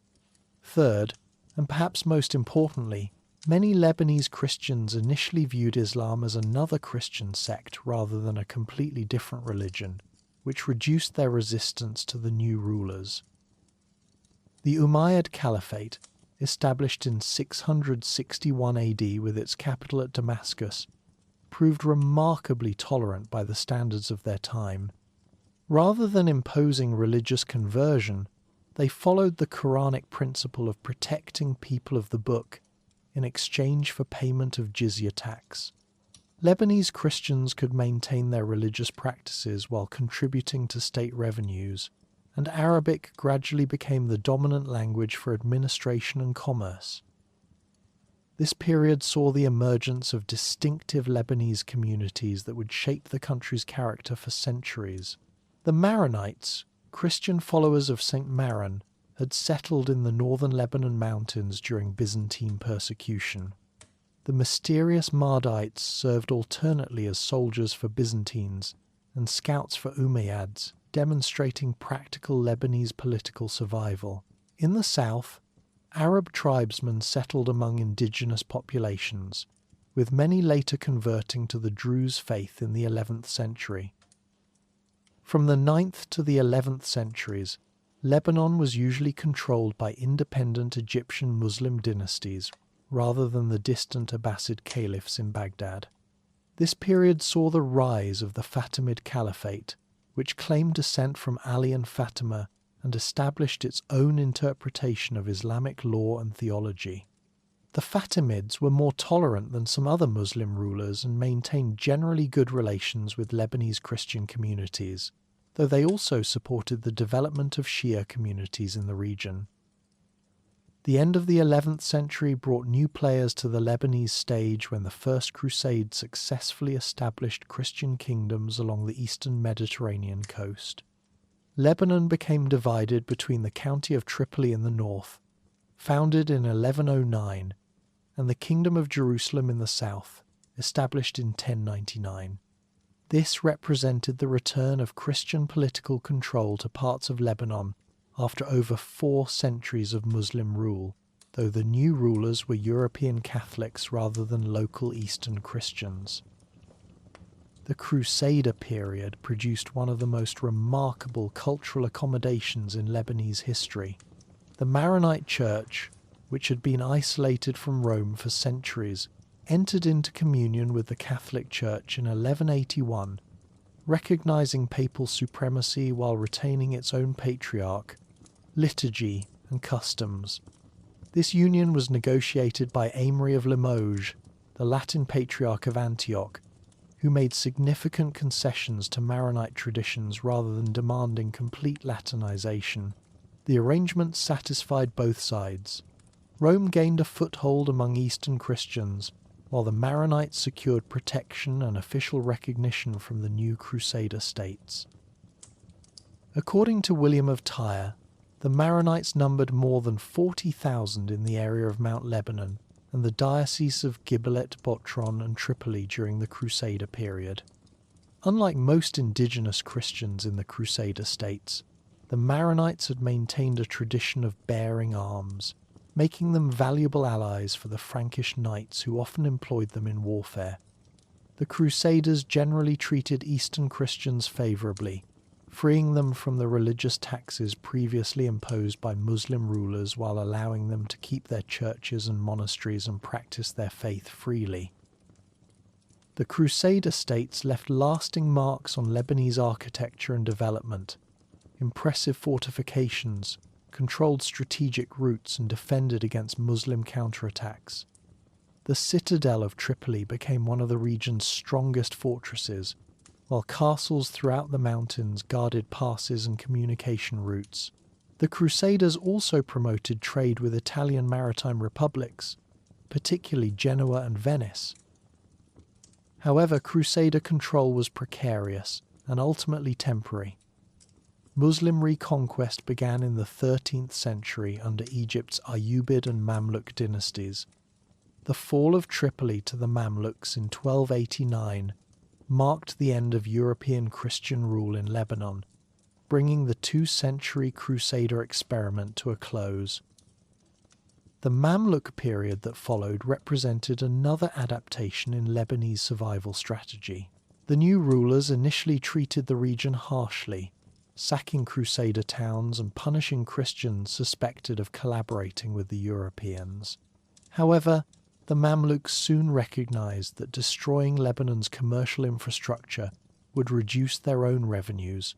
Speaker 1: Third, and perhaps most importantly, many Lebanese Christians initially viewed Islam as another Christian sect rather than a completely different religion, which reduced their resistance to the new rulers. The Umayyad Caliphate, established in 661 AD with its capital at Damascus, proved remarkably tolerant by the standards of their time. Rather than imposing religious conversion, they followed the Quranic principle of protecting people of the book in exchange for payment of jizya tax. Lebanese Christians could maintain their religious practices while contributing to state revenues, and Arabic gradually became the dominant language for administration and commerce. This period saw the emergence of distinctive Lebanese communities that would shape the country's character for centuries. The Maronites, Christian followers of Saint Maron, had settled in the northern Lebanon mountains during Byzantine persecution. The mysterious Mahdites served alternately as soldiers for Byzantines and scouts for Umayyads, demonstrating practical Lebanese political survival. In the south, Arab tribesmen settled among indigenous populations, with many later converting to the Druze faith in the 11th century. From the 9th to the 11th centuries, Lebanon was usually controlled by independent Egyptian Muslim dynasties rather than the distant Abbasid caliphs in Baghdad. This period saw the rise of the Fatimid Caliphate, which claimed descent from Ali and Fatima and established its own interpretation of Islamic law and theology. The Fatimids were more tolerant than some other Muslim rulers and maintained generally good relations with Lebanese Christian communities, though they also supported the development of Shia communities in the region. The end of the 11th century brought new players to the Lebanese stage when the First Crusade successfully established Christian kingdoms along the eastern Mediterranean coast. Lebanon became divided between the county of Tripoli in the north, founded in 1109, and the Kingdom of Jerusalem in the south, established in 1099. This represented the return of Christian political control to parts of Lebanon after over 4 centuries of Muslim rule, though the new rulers were European Catholics rather than local Eastern Christians. The Crusader period produced one of the most remarkable cultural accommodations in Lebanese history. The Maronite Church, which had been isolated from Rome for centuries, entered into communion with the Catholic Church in 1181, recognizing papal supremacy while retaining its own patriarch, liturgy, and customs. This union was negotiated by Aymery of Limoges, the Latin Patriarch of Antioch, who made significant concessions to Maronite traditions rather than demanding complete Latinization. The arrangement satisfied both sides. Rome gained a foothold among Eastern Christians, while the Maronites secured protection and official recognition from the new Crusader states. According to William of Tyre, the Maronites numbered more than 40,000 in the area of Mount Lebanon and the dioceses of Gibelet, Botron, and Tripoli during the Crusader period. Unlike most indigenous Christians in the Crusader states, the Maronites had maintained a tradition of bearing arms, making them valuable allies for the Frankish knights who often employed them in warfare. The Crusaders generally treated Eastern Christians favourably, freeing them from the religious taxes previously imposed by Muslim rulers while allowing them to keep their churches and monasteries and practice their faith freely. The Crusader states left lasting marks on Lebanese architecture and development. Impressive fortifications, controlled strategic routes, and defended against Muslim counterattacks. The citadel of Tripoli became one of the region's strongest fortresses, while castles throughout the mountains guarded passes and communication routes. The Crusaders also promoted trade with Italian maritime republics, particularly Genoa and Venice. However, Crusader control was precarious and ultimately temporary. Muslim reconquest began in the 13th century under Egypt's Ayyubid and Mamluk dynasties. The fall of Tripoli to the Mamluks in 1289 marked the end of European Christian rule in Lebanon, bringing the 2-century Crusader experiment to a close. The Mamluk period that followed represented another adaptation in Lebanese survival strategy. The new rulers initially treated the region harshly, sacking Crusader towns and punishing Christians suspected of collaborating with the Europeans. However, the Mamluks soon recognized that destroying Lebanon's commercial infrastructure would reduce their own revenues,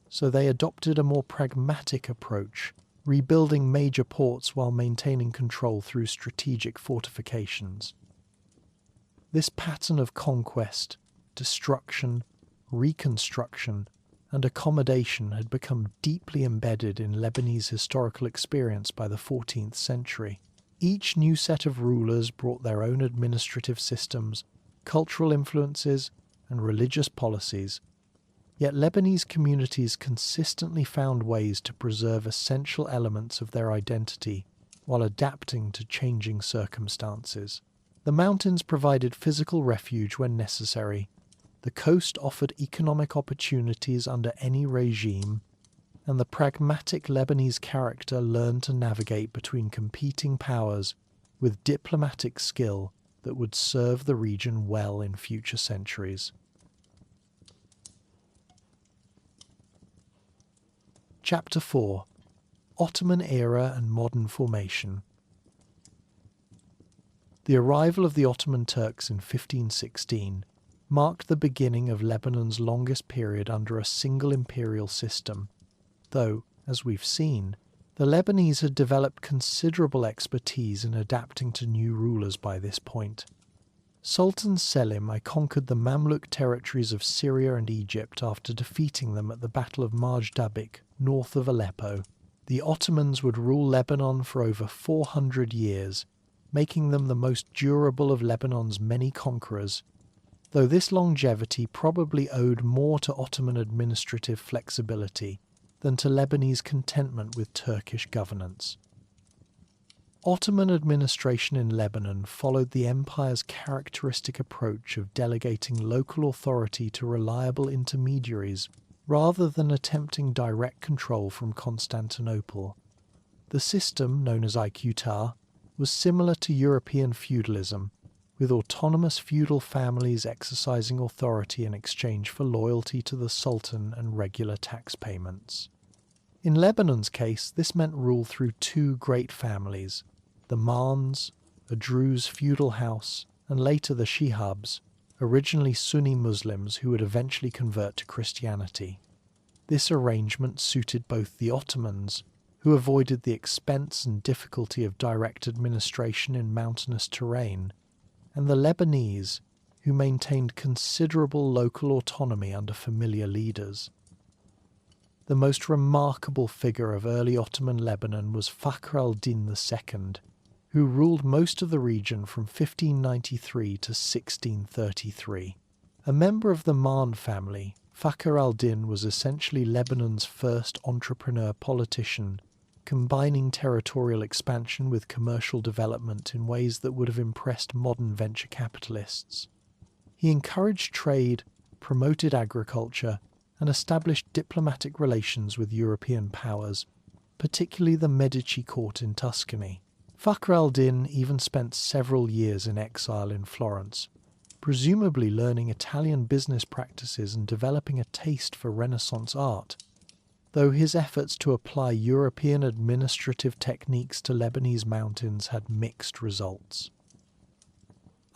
Speaker 1: so they adopted a more pragmatic approach, rebuilding major ports while maintaining control through strategic fortifications. This pattern of conquest, destruction, reconstruction, and accommodation had become deeply embedded in Lebanese historical experience by the 14th century. Each new set of rulers brought their own administrative systems, cultural influences, and religious policies, yet Lebanese communities consistently found ways to preserve essential elements of their identity while adapting to changing circumstances. The mountains provided physical refuge when necessary, the coast offered economic opportunities under any regime, and the pragmatic Lebanese character learned to navigate between competing powers with diplomatic skill that would serve the region well in future centuries. Chapter 4: Ottoman Era and Modern Formation. The arrival of the Ottoman Turks in 1516 marked the beginning of Lebanon's longest period under a single imperial system, though, as we've seen, the Lebanese had developed considerable expertise in adapting to new rulers by this point. Sultan Selim I conquered the Mamluk territories of Syria and Egypt after defeating them at the Battle of Majdabik, north of Aleppo. The Ottomans would rule Lebanon for over 400 years, making them the most durable of Lebanon's many conquerors, though this longevity probably owed more to Ottoman administrative flexibility than to Lebanese contentment with Turkish governance. Ottoman administration in Lebanon followed the empire's characteristic approach of delegating local authority to reliable intermediaries rather than attempting direct control from Constantinople. The system, known as Iqtar, was similar to European feudalism, with autonomous feudal families exercising authority in exchange for loyalty to the Sultan and regular tax payments. In Lebanon's case, this meant rule through two great families, the Marns, a Druze feudal house, and later the Shihabs, originally Sunni Muslims who would eventually convert to Christianity. This arrangement suited both the Ottomans, who avoided the expense and difficulty of direct administration in mountainous terrain, and the Lebanese, who maintained considerable local autonomy under familiar leaders. The most remarkable figure of early Ottoman Lebanon was Fakhr al-Din II, who ruled most of the region from 1593 to 1633. A member of the Marn family, Fakhr al-Din was essentially Lebanon's first entrepreneur politician, combining territorial expansion with commercial development in ways that would have impressed modern venture capitalists. He encouraged trade, promoted agriculture, and established diplomatic relations with European powers, particularly the Medici court in Tuscany. Fakhr al-Din even spent several years in exile in Florence, presumably learning Italian business practices and developing a taste for Renaissance art, though his efforts to apply European administrative techniques to Lebanese mountains had mixed results.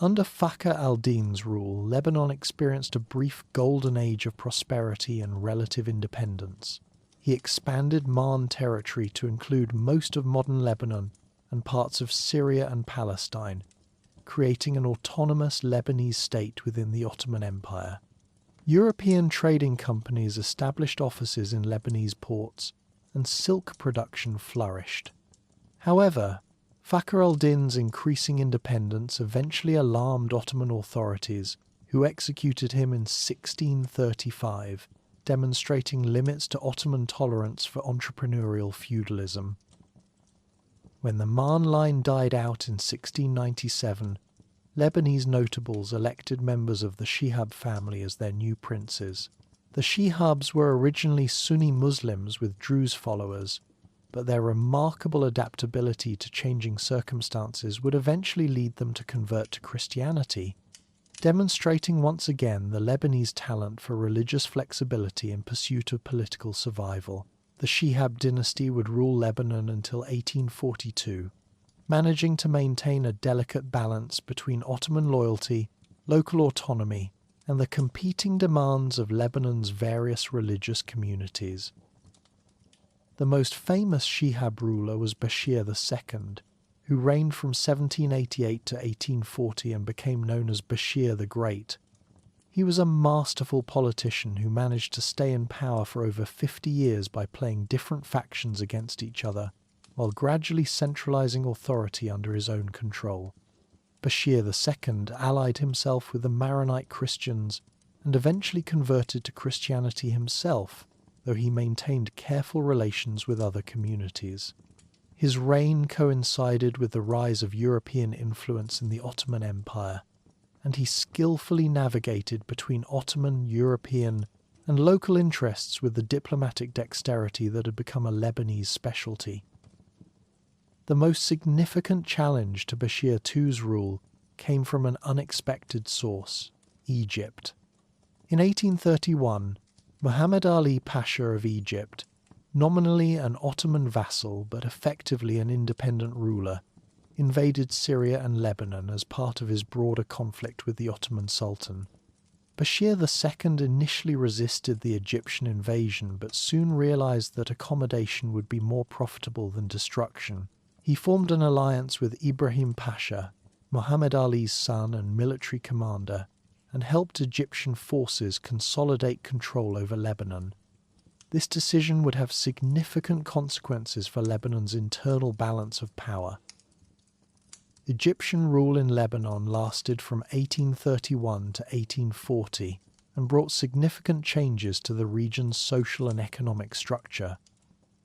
Speaker 1: Under Fakhr al-Din's rule, Lebanon experienced a brief golden age of prosperity and relative independence. He expanded Marn territory to include most of modern Lebanon and parts of Syria and Palestine, creating an autonomous Lebanese state within the Ottoman Empire. European trading companies established offices in Lebanese ports, and silk production flourished. However, Fakhr al-Din's increasing independence eventually alarmed Ottoman authorities, who executed him in 1635, demonstrating limits to Ottoman tolerance for entrepreneurial feudalism. When the Marne line died out in 1697, Lebanese notables elected members of the Shihab family as their new princes. The Shihabs were originally Sunni Muslims with Druze followers, but their remarkable adaptability to changing circumstances would eventually lead them to convert to Christianity, demonstrating once again the Lebanese talent for religious flexibility in pursuit of political survival. The Shihab dynasty would rule Lebanon until 1842, managing to maintain a delicate balance between Ottoman loyalty, local autonomy, and the competing demands of Lebanon's various religious communities. The most famous Shihab ruler was Bashir II, who reigned from 1788 to 1840 and became known as Bashir the Great. He was a masterful politician who managed to stay in power for over 50 years by playing different factions against each other, while gradually centralizing authority under his own control. Bashir II allied himself with the Maronite Christians and eventually converted to Christianity himself, though he maintained careful relations with other communities. His reign coincided with the rise of European influence in the Ottoman Empire, and he skillfully navigated between Ottoman, European, and local interests with the diplomatic dexterity that had become a Lebanese specialty. The most significant challenge to Bashir II's rule came from an unexpected source: Egypt. In 1831, Muhammad Ali Pasha of Egypt, nominally an Ottoman vassal but effectively an independent ruler, invaded Syria and Lebanon as part of his broader conflict with the Ottoman Sultan. Bashir II initially resisted the Egyptian invasion but soon realized that accommodation would be more profitable than destruction. He formed an alliance with Ibrahim Pasha, Muhammad Ali's son and military commander, and helped Egyptian forces consolidate control over Lebanon. This decision would have significant consequences for Lebanon's internal balance of power. Egyptian rule in Lebanon lasted from 1831 to 1840 and brought significant changes to the region's social and economic structure.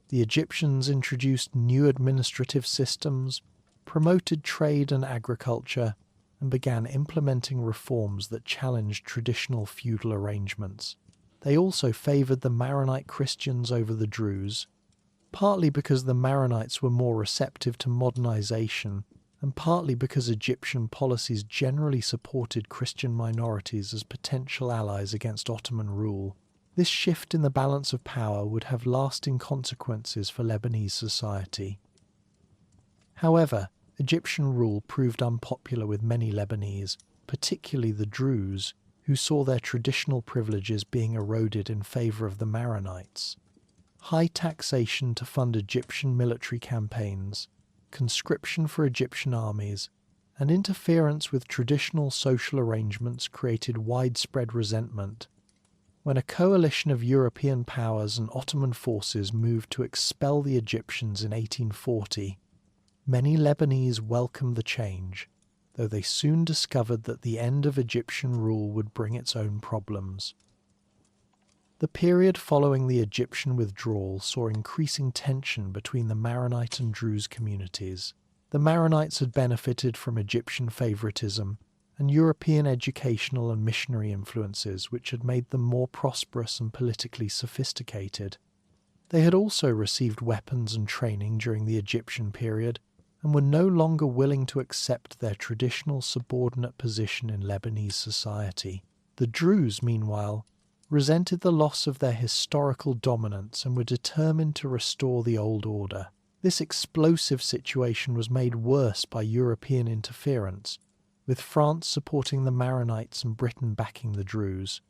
Speaker 1: The Egyptians introduced new administrative systems, promoted trade and agriculture, and began implementing reforms that challenged traditional feudal arrangements. They also favoured the Maronite Christians over the Druze, partly because the Maronites were more receptive to modernisation, and partly because Egyptian policies generally supported Christian minorities as potential allies against Ottoman rule. This shift in the balance of power would have lasting consequences for Lebanese society. However, Egyptian rule proved unpopular with many Lebanese, particularly the Druze, who saw their traditional privileges being eroded in favour of the Maronites. High taxation to fund Egyptian military campaigns, conscription for Egyptian armies, and interference with traditional social arrangements created widespread resentment. When a coalition of European powers and Ottoman forces moved to expel the Egyptians in 1840, many Lebanese welcomed the change, though they soon discovered that the end of Egyptian rule would bring its own problems. The period following the Egyptian withdrawal saw increasing tension between the Maronite and Druze communities. The Maronites had benefited from Egyptian favoritism and European educational and missionary influences which had made them more prosperous and politically sophisticated. They had also received weapons and training during the Egyptian period and were no longer willing to accept their traditional subordinate position in Lebanese society. The Druze, meanwhile, resented the loss of their historical dominance and were determined to restore the old order. This explosive situation was made worse by European interference, with France supporting the Maronites and Britain backing the Druze.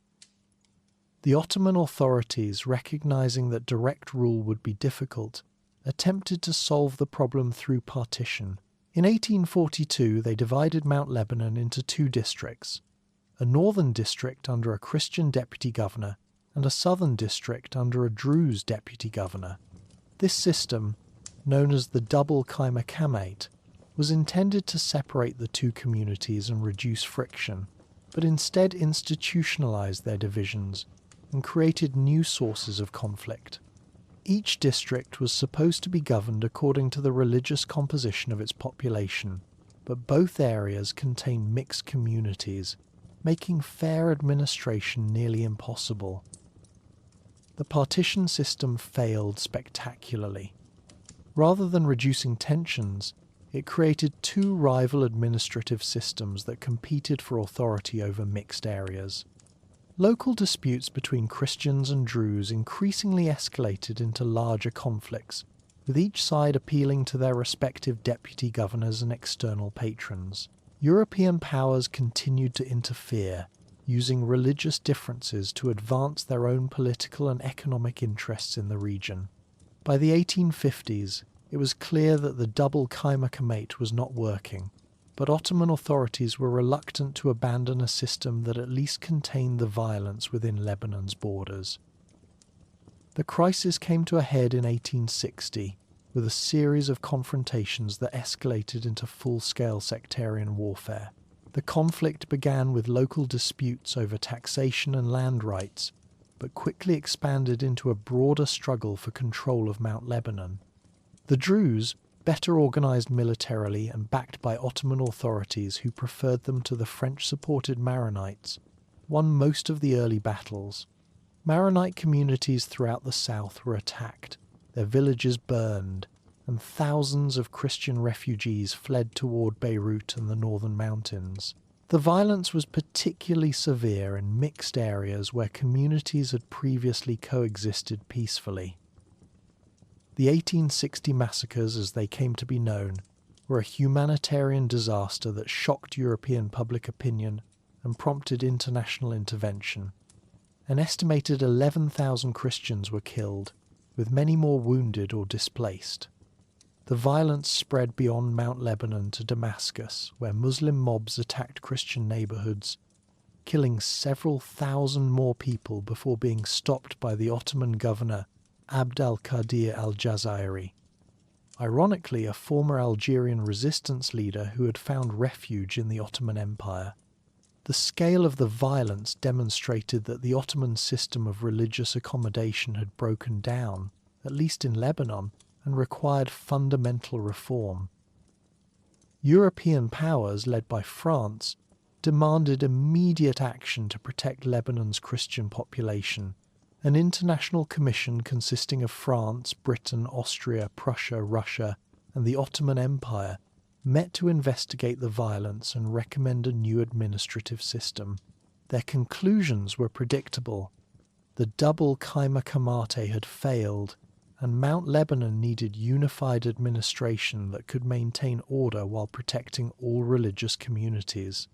Speaker 1: The Ottoman authorities, recognizing that direct rule would be difficult, attempted to solve the problem through partition. In 1842, they divided Mount Lebanon into two districts, a northern district under a Christian deputy governor and a southern district under a Druze deputy governor. This system, known as the double Kaimakhamate, was intended to separate the two communities and reduce friction, but instead institutionalized their divisions and created new sources of conflict. Each district was supposed to be governed according to the religious composition of its population, but both areas contained mixed communities, making fair administration nearly impossible. The partition system failed spectacularly. Rather than reducing tensions, it created two rival administrative systems that competed for authority over mixed areas. Local disputes between Christians and Druze increasingly escalated into larger conflicts, with each side appealing to their respective deputy governors and external patrons. European powers continued to interfere, using religious differences to advance their own political and economic interests in the region. By the 1850s, it was clear that the double kaymakamate was not working, but Ottoman authorities were reluctant to abandon a system that at least contained the violence within Lebanon's borders. The crisis came to a head in 1860, with a series of confrontations that escalated into full-scale sectarian warfare. The conflict began with local disputes over taxation and land rights, but quickly expanded into a broader struggle for control of Mount Lebanon. The Druze, better organised militarily and backed by Ottoman authorities who preferred them to the French-supported Maronites, won most of the early battles. Maronite communities throughout the south were attacked, their villages burned, and thousands of Christian refugees fled toward Beirut and the northern mountains. The violence was particularly severe in mixed areas where communities had previously coexisted peacefully. The 1860 massacres, as they came to be known, were a humanitarian disaster that shocked European public opinion and prompted international intervention. An estimated 11,000 Christians were killed, with many more wounded or displaced. The violence spread beyond Mount Lebanon to Damascus, where Muslim mobs attacked Christian neighborhoods, killing several thousand more people before being stopped by the Ottoman governor Abd al-Qadir al-Jazairi. Ironically, a former Algerian resistance leader who had found refuge in the Ottoman Empire. The scale of the violence demonstrated that the Ottoman system of religious accommodation had broken down, at least in Lebanon, and required fundamental reform. European powers, led by France, demanded immediate action to protect Lebanon's Christian population. An international commission consisting of France, Britain, Austria, Prussia, Russia, and the Ottoman Empire met to investigate the violence and recommend a new administrative system. Their conclusions were predictable. The double kaymakamate had failed, and Mount Lebanon needed unified administration that could maintain order while protecting all religious communities.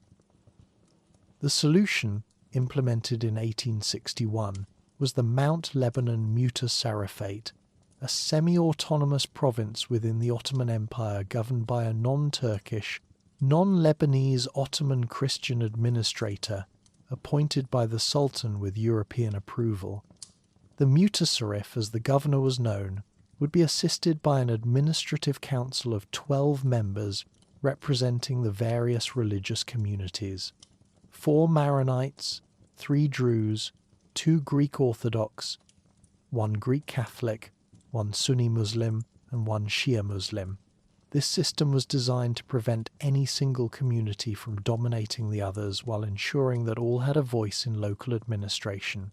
Speaker 1: The solution, implemented in 1861, was the Mount Lebanon Mutasarrifate, a semi-autonomous province within the Ottoman Empire governed by a non-Turkish, non-Lebanese Ottoman Christian administrator appointed by the Sultan with European approval. The Mutasarrif, as the governor was known, would be assisted by an administrative council of 12 members representing the various religious communities. 4 Maronites, 3 Druze, 2 Greek Orthodox, 1 Greek Catholic, 1 Sunni Muslim, and 1 Shia Muslim. This system was designed to prevent any single community from dominating the others while ensuring that all had a voice in local administration.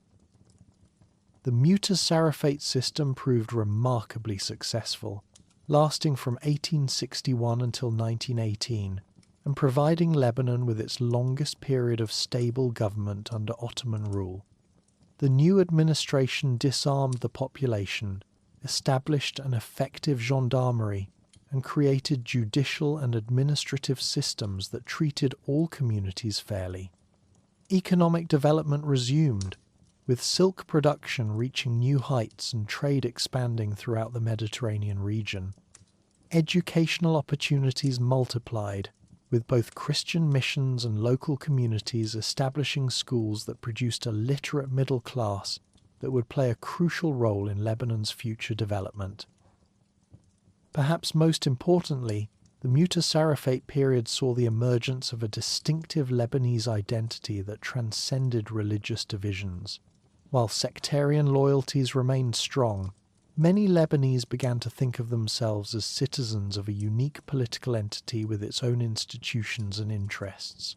Speaker 1: The Mutasarrifate system proved remarkably successful, lasting from 1861 until 1918, and providing Lebanon with its longest period of stable government under Ottoman rule. The new administration disarmed the population, established an effective gendarmerie, and created judicial and administrative systems that treated all communities fairly. Economic development resumed, with silk production reaching new heights and trade expanding throughout the Mediterranean region. Educational opportunities multiplied, with both Christian missions and local communities establishing schools that produced a literate middle class that would play a crucial role in Lebanon's future development. Perhaps most importantly, The Mutasarrifate period saw the emergence of a distinctive Lebanese identity that transcended religious divisions. While sectarian loyalties remained strong, many Lebanese began to think of themselves as citizens of a unique political entity with its own institutions and interests.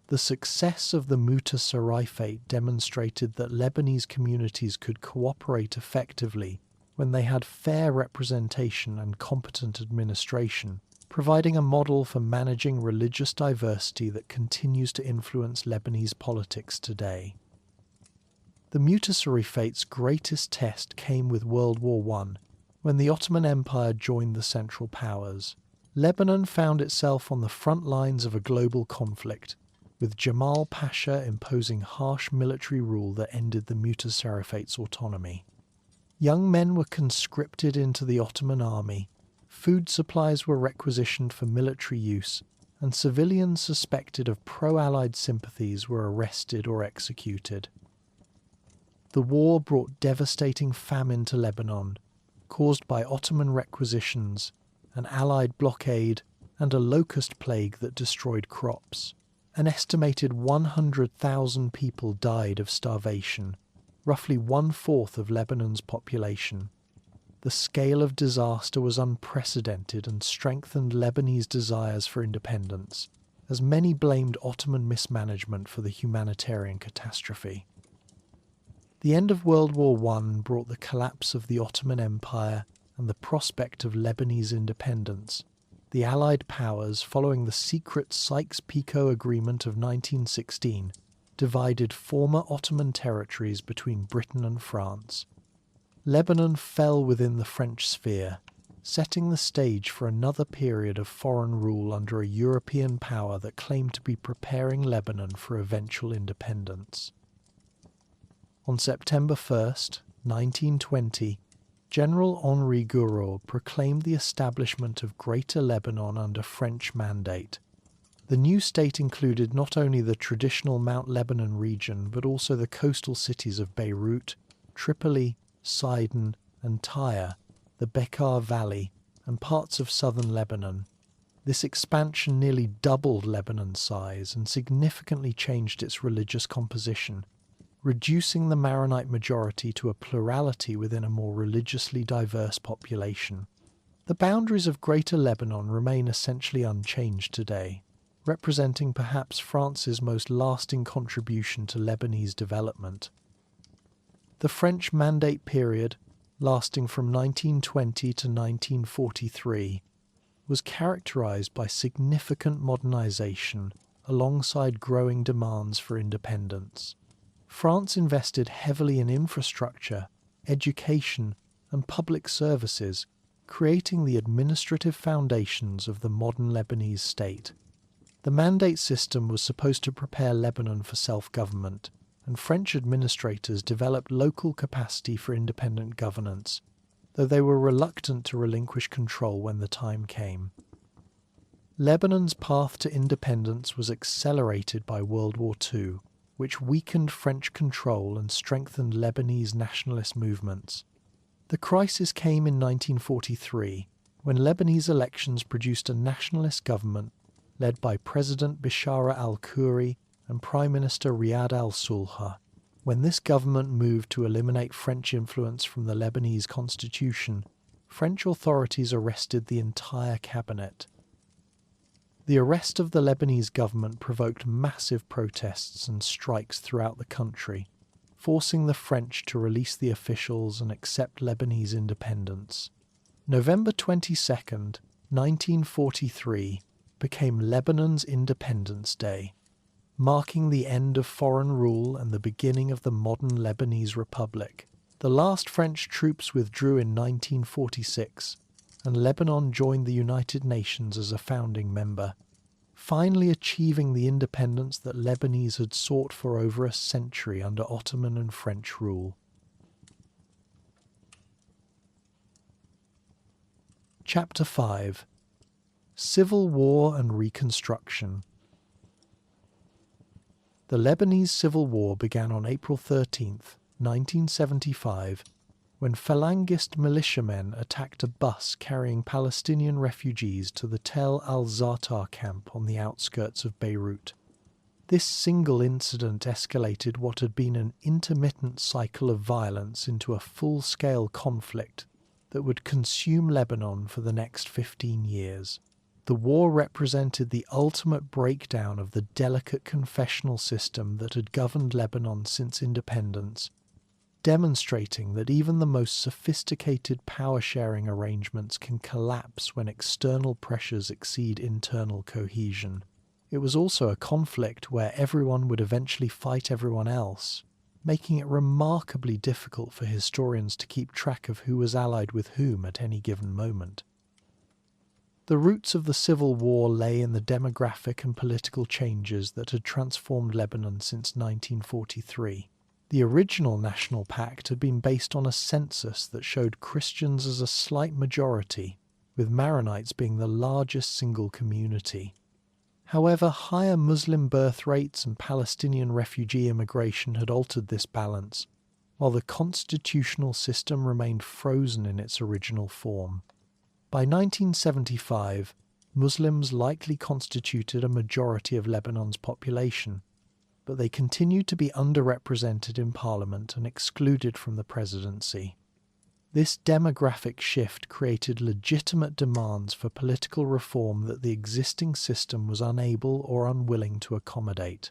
Speaker 1: The success of the Mutasarrifate demonstrated that Lebanese communities could cooperate effectively when they had fair representation and competent administration, providing a model for managing religious diversity that continues to influence Lebanese politics today. The Mutasarrifate's greatest test came with World War I, when the Ottoman Empire joined the Central Powers. Lebanon found itself on the front lines of a global conflict, with Jamal Pasha imposing harsh military rule that ended the Mutasarrifate's autonomy. Young men were conscripted into the Ottoman army, food supplies were requisitioned for military use, and civilians suspected of pro-Allied sympathies were arrested or executed. The war brought devastating famine to Lebanon, caused by Ottoman requisitions, an Allied blockade, and a locust plague that destroyed crops. An estimated 100,000 people died of starvation, roughly 1/4 of Lebanon's population. The scale of disaster was unprecedented and strengthened Lebanese desires for independence, as many blamed Ottoman mismanagement for the humanitarian catastrophe. The end of World War I brought the collapse of the Ottoman Empire and the prospect of Lebanese independence. The Allied powers, following the secret Sykes-Picot Agreement of 1916, divided former Ottoman territories between Britain and France. Lebanon fell within the French sphere, setting the stage for another period of foreign rule under a European power that claimed to be preparing Lebanon for eventual independence. On September 1st, 1920, General Henri Gouraud proclaimed the establishment of Greater Lebanon under French mandate. The new state included not only the traditional Mount Lebanon region, but also the coastal cities of Beirut, Tripoli, Sidon, and Tyre, the Bekaa Valley, and parts of southern Lebanon. This expansion nearly doubled Lebanon's size and significantly changed its religious composition, reducing the Maronite majority to a plurality within a more religiously diverse population. The boundaries of Greater Lebanon remain essentially unchanged today, representing perhaps France's most lasting contribution to Lebanese development. The French Mandate period, lasting from 1920 to 1943, was characterized by significant modernization alongside growing demands for independence. France invested heavily in infrastructure, education, and public services, creating the administrative foundations of the modern Lebanese state. The mandate system was supposed to prepare Lebanon for self-government, and French administrators developed local capacity for independent governance, though they were reluctant to relinquish control when the time came. Lebanon's path to independence was accelerated by World War II, which weakened French control and strengthened Lebanese nationalist movements. The crisis came in 1943, when Lebanese elections produced a nationalist government led by President Bishara al-Khoury and Prime Minister Riyad al-Sulha. When this government moved to eliminate French influence from the Lebanese constitution, French authorities arrested the entire cabinet. The arrest of the Lebanese government provoked massive protests and strikes throughout the country, forcing the French to release the officials and accept Lebanese independence. November 22, 1943, became Lebanon's Independence Day, marking the end of foreign rule and the beginning of the modern Lebanese Republic. The last French troops withdrew in 1946, and Lebanon joined the United Nations as a founding member, finally achieving the independence that Lebanese had sought for over a century under Ottoman and French rule. Chapter 5: Civil War and Reconstruction. The Lebanese Civil War began on April 13, 1975, when Falangist militiamen attacked a bus carrying Palestinian refugees to the Tel al-Zatar camp on the outskirts of Beirut. This single incident escalated what had been an intermittent cycle of violence into a full-scale conflict that would consume Lebanon for the next 15 years. The war represented the ultimate breakdown of the delicate confessional system that had governed Lebanon since independence, demonstrating that even the most sophisticated power-sharing arrangements can collapse when external pressures exceed internal cohesion. It was also a conflict where everyone would eventually fight everyone else, making it remarkably difficult for historians to keep track of who was allied with whom at any given moment. The roots of the civil war lay in the demographic and political changes that had transformed Lebanon since 1943. The original National Pact had been based on a census that showed Christians as a slight majority, with Maronites being the largest single community. However, higher Muslim birth rates and Palestinian refugee immigration had altered this balance, while the constitutional system remained frozen in its original form. By 1975, Muslims likely constituted a majority of Lebanon's population, but they continued to be underrepresented in parliament and excluded from the presidency. This demographic shift created legitimate demands for political reform that the existing system was unable or unwilling to accommodate.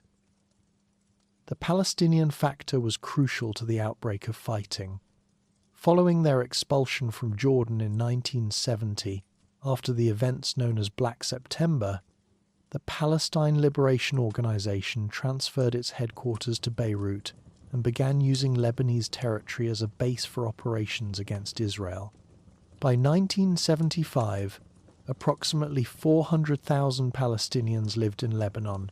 Speaker 1: The Palestinian factor was crucial to the outbreak of fighting. Following their expulsion from Jordan in 1970, after the events known as Black September, the Palestine Liberation Organization transferred its headquarters to Beirut and began using Lebanese territory as a base for operations against Israel. By 1975, approximately 400,000 Palestinians lived in Lebanon,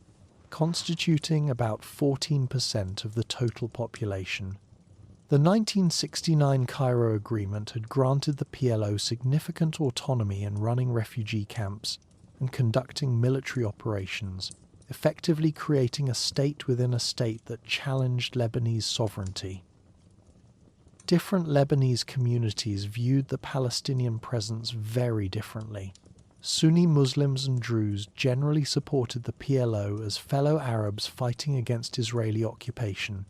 Speaker 1: constituting about 14% of the total population. The 1969 Cairo Agreement had granted the PLO significant autonomy in running refugee camps and conducting military operations, effectively creating a state within a state that challenged Lebanese sovereignty. Different Lebanese communities viewed the Palestinian presence very differently. Sunni Muslims and Druze generally supported the PLO as fellow Arabs fighting against Israeli occupation,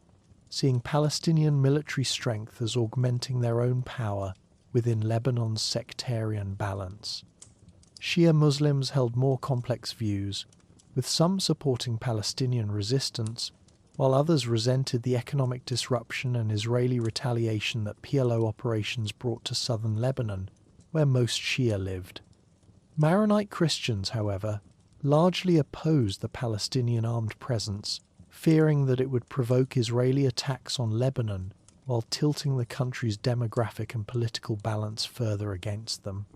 Speaker 1: seeing Palestinian military strength as augmenting their own power within Lebanon's sectarian balance. Shia Muslims held more complex views, with some supporting Palestinian resistance, while others resented the economic disruption and Israeli retaliation that PLO operations brought to southern Lebanon, where most Shia lived. Maronite Christians, however, largely opposed the Palestinian armed presence, fearing that it would provoke Israeli attacks on Lebanon while tilting the country's demographic and political balance further against them.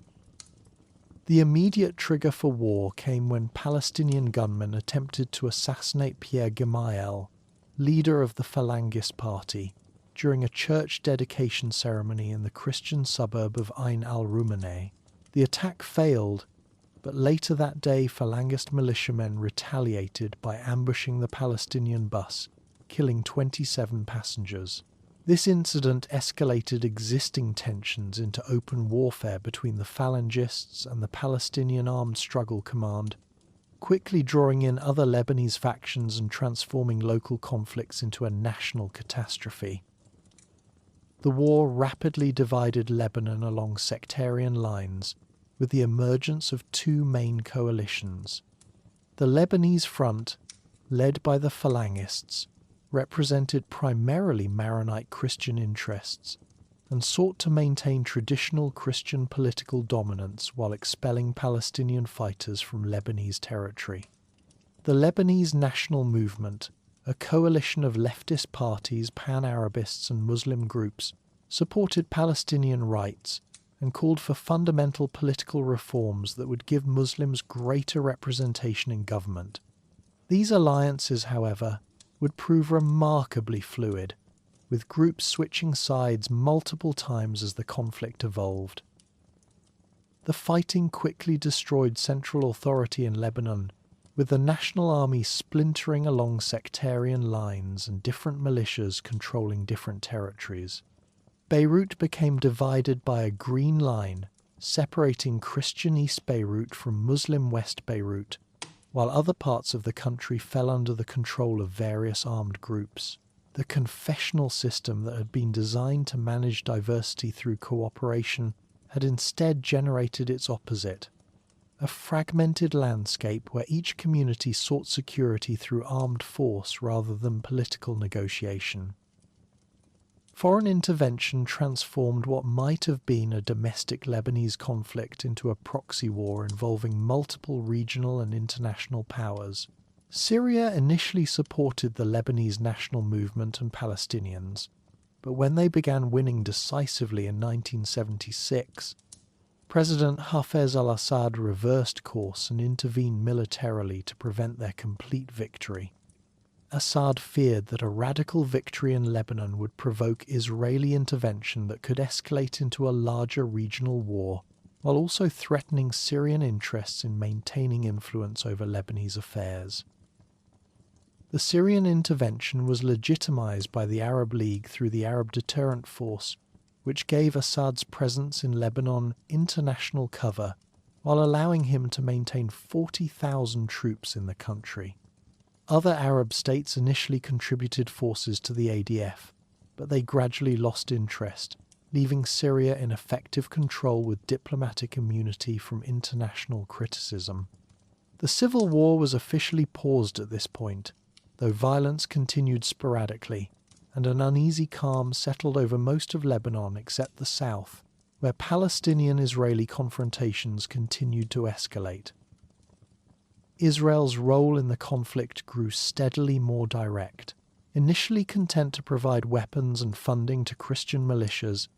Speaker 1: The immediate trigger for war came when Palestinian gunmen attempted to assassinate Pierre Gemayel, leader of the Falangist Party, during a church dedication ceremony in the Christian suburb of Ain al-Rumaneh. The attack failed, but later that day Falangist militiamen retaliated by ambushing the Palestinian bus, killing 27 passengers. This incident escalated existing tensions into open warfare between the Phalangists and the Palestinian Armed Struggle Command, quickly drawing in other Lebanese factions and transforming local conflicts into a national catastrophe. The war rapidly divided Lebanon along sectarian lines, with the emergence of two main coalitions. The Lebanese Front, led by the Phalangists, represented primarily Maronite Christian interests and sought to maintain traditional Christian political dominance while expelling Palestinian fighters from Lebanese territory. The Lebanese National Movement, a coalition of leftist parties, pan-Arabists and Muslim groups, supported Palestinian rights and called for fundamental political reforms that would give Muslims greater representation in government. These alliances, however, would prove remarkably fluid, with groups switching sides multiple times as the conflict evolved. The fighting quickly destroyed central authority in Lebanon, with the National Army splintering along sectarian lines and different militias controlling different territories. Beirut became divided by a green line, separating Christian East Beirut from Muslim West Beirut, while other parts of the country fell under the control of various armed groups. The confessional system that had been designed to manage diversity through cooperation had instead generated its opposite, a fragmented landscape where each community sought security through armed force rather than political negotiation. Foreign intervention transformed what might have been a domestic Lebanese conflict into a proxy war involving multiple regional and international powers. Syria initially supported the Lebanese national movement and Palestinians, but when they began winning decisively in 1976, President Hafez al-Assad reversed course and intervened militarily to prevent their complete victory. Assad feared that a radical victory in Lebanon would provoke Israeli intervention that could escalate into a larger regional war, while also threatening Syrian interests in maintaining influence over Lebanese affairs. The Syrian intervention was legitimized by the Arab League through the Arab Deterrent Force, which gave Assad's presence in Lebanon international cover, while allowing him to maintain 40,000 troops in the country. Other Arab states initially contributed forces to the ADF, but they gradually lost interest, leaving Syria in effective control with diplomatic immunity from international criticism. The civil war was officially paused at this point, though violence continued sporadically, and an uneasy calm settled over most of Lebanon except the south, where Palestinian-Israeli confrontations continued to escalate. Israel's role in the conflict grew steadily more direct. Initially content to provide weapons and funding to Christian militias,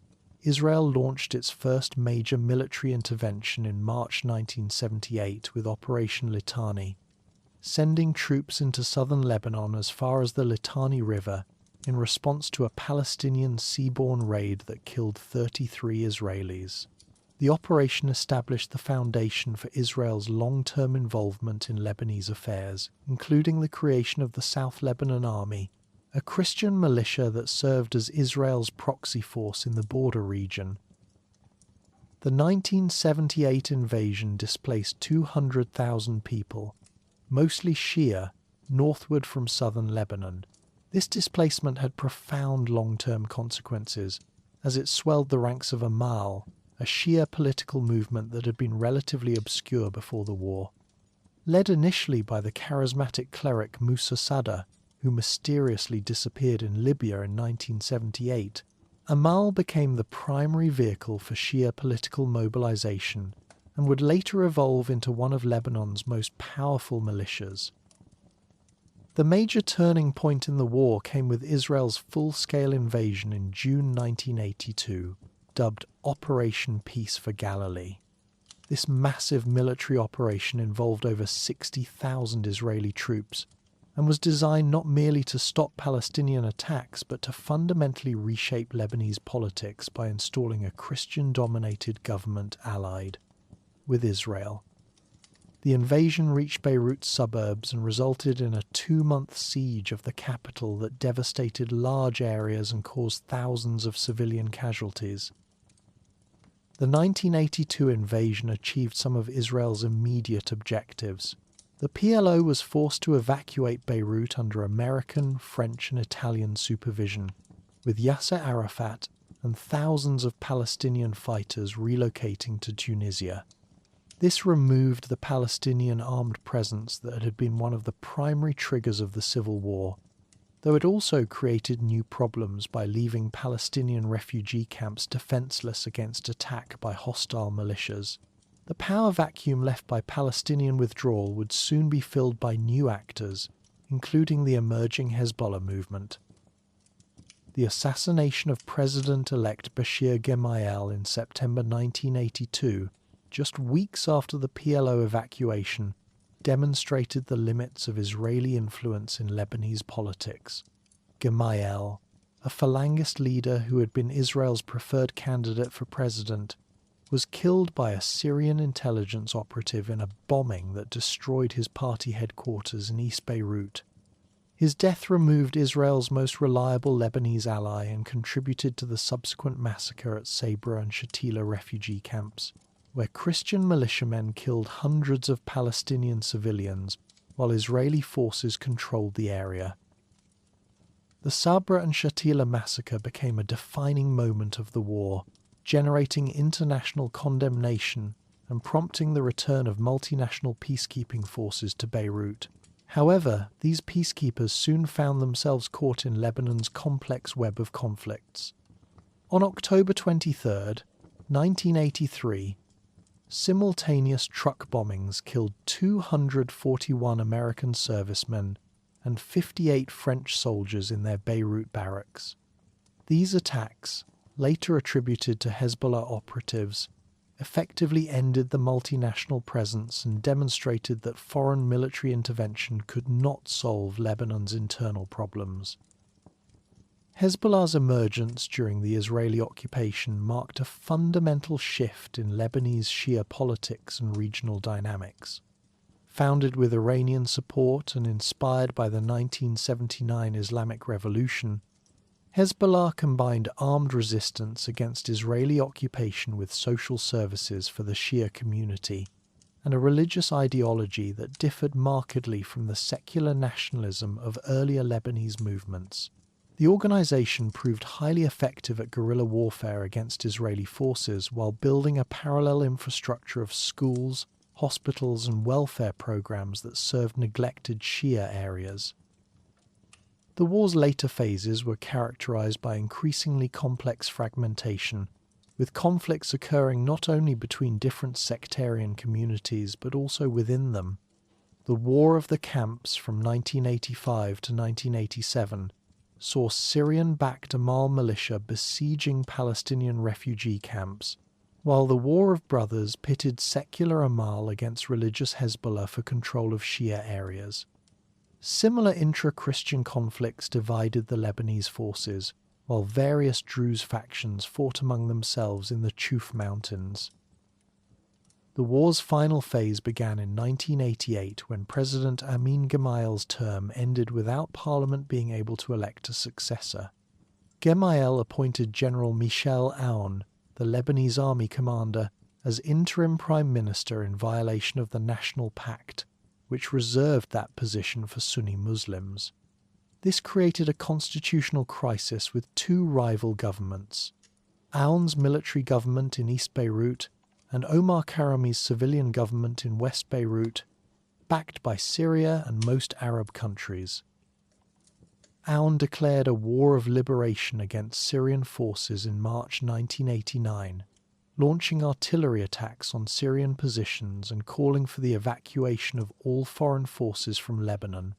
Speaker 1: Israel launched its first major military intervention in March 1978 with Operation Litani, sending troops into southern Lebanon as far as the Litani River in response to a Palestinian seaborne raid that killed 33 Israelis. The operation established the foundation for Israel's long-term involvement in Lebanese affairs, including the creation of the South Lebanon Army, a Christian militia that served as Israel's proxy force in the border region. The 1978 invasion displaced 200,000 people, mostly Shia, northward from southern Lebanon. This displacement had profound long-term consequences, as it swelled the ranks of Amal, a Shia political movement that had been relatively obscure before the war. Led initially by the charismatic cleric Musa Sadr, who mysteriously disappeared in Libya in 1978, Amal became the primary vehicle for Shia political mobilization and would later evolve into one of Lebanon's most powerful militias. The major turning point in the war came with Israel's full-scale invasion in June 1982, dubbed Operation Peace for Galilee. This massive military operation involved over 60,000 Israeli troops and was designed not merely to stop Palestinian attacks but to fundamentally reshape Lebanese politics by installing a Christian-dominated government allied with Israel. The invasion reached Beirut's suburbs and resulted in a 2-month siege of the capital that devastated large areas and caused thousands of civilian casualties. The 1982 invasion achieved some of Israel's immediate objectives. The PLO was forced to evacuate Beirut under American, French and Italian supervision, with Yasser Arafat and thousands of Palestinian fighters relocating to Tunisia. This removed the Palestinian armed presence that had been one of the primary triggers of the civil war, though it also created new problems by leaving Palestinian refugee camps defenseless against attack by hostile militias. The power vacuum left by Palestinian withdrawal would soon be filled by new actors, including the emerging Hezbollah movement. The assassination of President-elect Bashir Gemayel in September 1982, just weeks after the PLO evacuation, demonstrated the limits of Israeli influence in Lebanese politics. Gemayel, a Falangist leader who had been Israel's preferred candidate for president, was killed by a Syrian intelligence operative in a bombing that destroyed his party headquarters in East Beirut. His death removed Israel's most reliable Lebanese ally and contributed to the subsequent massacre at Sabra and Shatila refugee camps, where Christian militiamen killed hundreds of Palestinian civilians while Israeli forces controlled the area. The Sabra and Shatila massacre became a defining moment of the war, generating international condemnation and prompting the return of multinational peacekeeping forces to Beirut. However, these peacekeepers soon found themselves caught in Lebanon's complex web of conflicts. On October 23, 1983, simultaneous truck bombings killed 241 American servicemen and 58 French soldiers in their Beirut barracks. These attacks, later attributed to Hezbollah operatives, effectively ended the multinational presence and demonstrated that foreign military intervention could not solve Lebanon's internal problems. Hezbollah's emergence during the Israeli occupation marked a fundamental shift in Lebanese Shia politics and regional dynamics. Founded with Iranian support and inspired by the 1979 Islamic Revolution, Hezbollah combined armed resistance against Israeli occupation with social services for the Shia community and a religious ideology that differed markedly from the secular nationalism of earlier Lebanese movements. The organization proved highly effective at guerrilla warfare against Israeli forces while building a parallel infrastructure of schools, hospitals, and welfare programs that served neglected Shia areas. The war's later phases were characterized by increasingly complex fragmentation, with conflicts occurring not only between different sectarian communities but also within them. The War of the Camps from 1985 to 1987 saw Syrian-backed Amal militia besieging Palestinian refugee camps, while the War of Brothers pitted secular Amal against religious Hezbollah for control of Shia areas. Similar intra-Christian conflicts divided the Lebanese forces, while various Druze factions fought among themselves in the Chouf Mountains. The war's final phase began in 1988 when President Amin Gemayel's term ended without Parliament being able to elect a successor. Gemayel appointed General Michel Aoun, the Lebanese army commander, as interim prime minister in violation of the National Pact, which reserved that position for Sunni Muslims. This created a constitutional crisis with two rival governments, Aoun's military government in East Beirut and Omar Karami's civilian government in West Beirut, backed by Syria and most Arab countries. Aoun declared a war of liberation against Syrian forces in March 1989, launching artillery attacks on Syrian positions and calling for the evacuation of all foreign forces from Lebanon.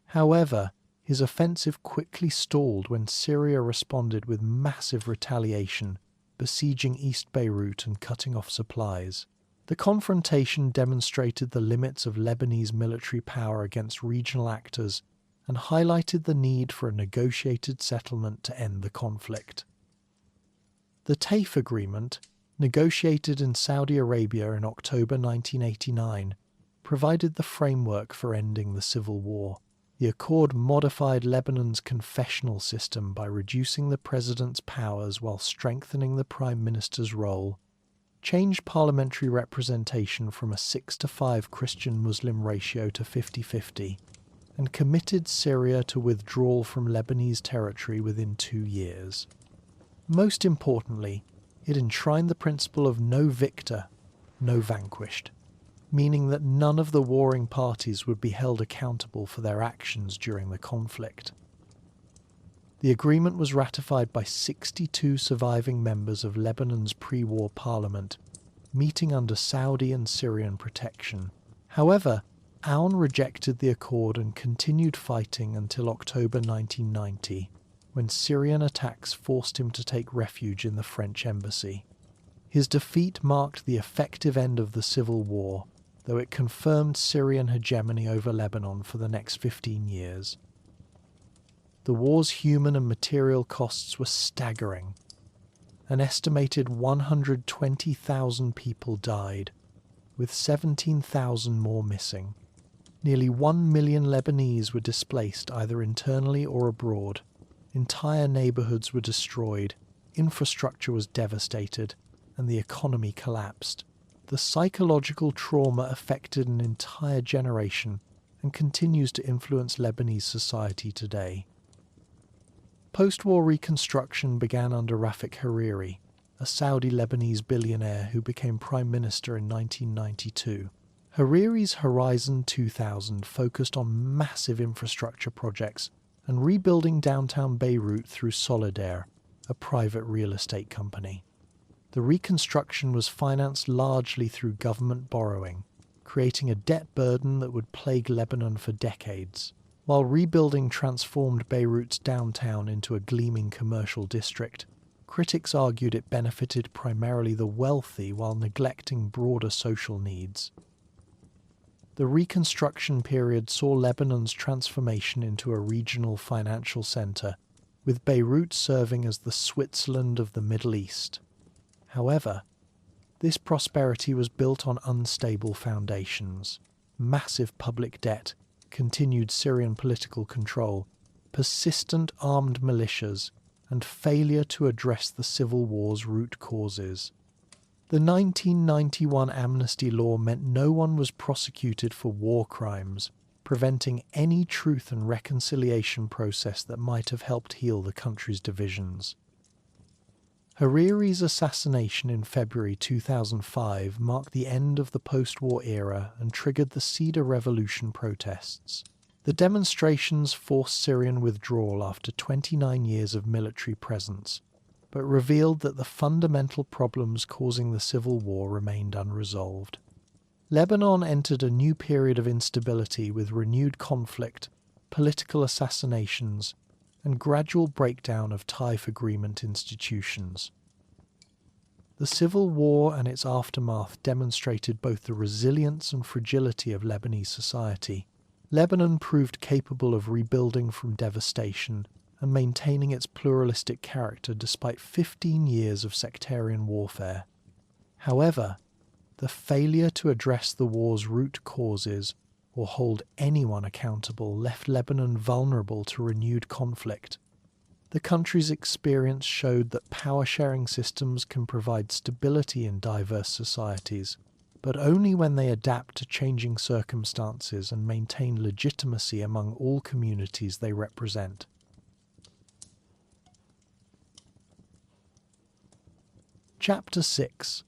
Speaker 1: However, his offensive quickly stalled when Syria responded with massive retaliation, besieging East Beirut and cutting off supplies. The confrontation demonstrated the limits of Lebanese military power against regional actors and highlighted the need for a negotiated settlement to end the conflict. The Taif Agreement, negotiated in Saudi Arabia in October 1989, provided the framework for ending the civil war. The accord modified Lebanon's confessional system by reducing the president's powers while strengthening the prime minister's role, changed parliamentary representation from a 6-to-5 Christian-Muslim ratio to 50-50, and committed Syria to withdrawal from Lebanese territory within 2 years. Most importantly, it enshrined the principle of no victor, no vanquished, meaning that none of the warring parties would be held accountable for their actions during the conflict. The agreement was ratified by 62 surviving members of Lebanon's pre-war parliament, meeting under Saudi and Syrian protection. However, Aoun rejected the accord and continued fighting until October 1990, when Syrian attacks forced him to take refuge in the French embassy. His defeat marked the effective end of the civil war, though it confirmed Syrian hegemony over Lebanon for the next 15 years. The war's human and material costs were staggering. An estimated 120,000 people died, with 17,000 more missing. Nearly 1 million Lebanese were displaced either internally or abroad. Entire neighborhoods were destroyed, infrastructure was devastated, and the economy collapsed. The psychological trauma affected an entire generation and continues to influence Lebanese society today. Post-war reconstruction began under Rafik Hariri, a Saudi-Lebanese billionaire who became prime minister in 1992. Hariri's Horizon 2000 focused on massive infrastructure projects and rebuilding downtown Beirut through Solidaire, a private real estate company. The reconstruction was financed largely through government borrowing, creating a debt burden that would plague Lebanon for decades. While rebuilding transformed Beirut's downtown into a gleaming commercial district, critics argued it benefited primarily the wealthy while neglecting broader social needs. The Reconstruction period saw Lebanon's transformation into a regional financial center, with Beirut serving as the Switzerland of the Middle East. However, this prosperity was built on unstable foundations. Massive public debt, continued Syrian political control, persistent armed militias, and failure to address the civil war's root causes. The 1991 amnesty law meant no one was prosecuted for war crimes, preventing any truth and reconciliation process that might have helped heal the country's divisions. Hariri's assassination in February 2005 marked the end of the post-war era and triggered the Cedar Revolution protests. The demonstrations forced Syrian withdrawal after 29 years of military presence, but revealed that the fundamental problems causing the civil war remained unresolved. Lebanon entered a new period of instability with renewed conflict, political assassinations, and gradual breakdown of Taif Agreement institutions. The civil war and its aftermath demonstrated both the resilience and fragility of Lebanese society. Lebanon proved capable of rebuilding from devastation and maintaining its pluralistic character despite 15 years of sectarian warfare. However, the failure to address the war's root causes or hold anyone accountable left Lebanon vulnerable to renewed conflict. The country's experience showed that power-sharing systems can provide stability in diverse societies, but only when they adapt to changing circumstances and maintain legitimacy among all communities they represent. Chapter 6: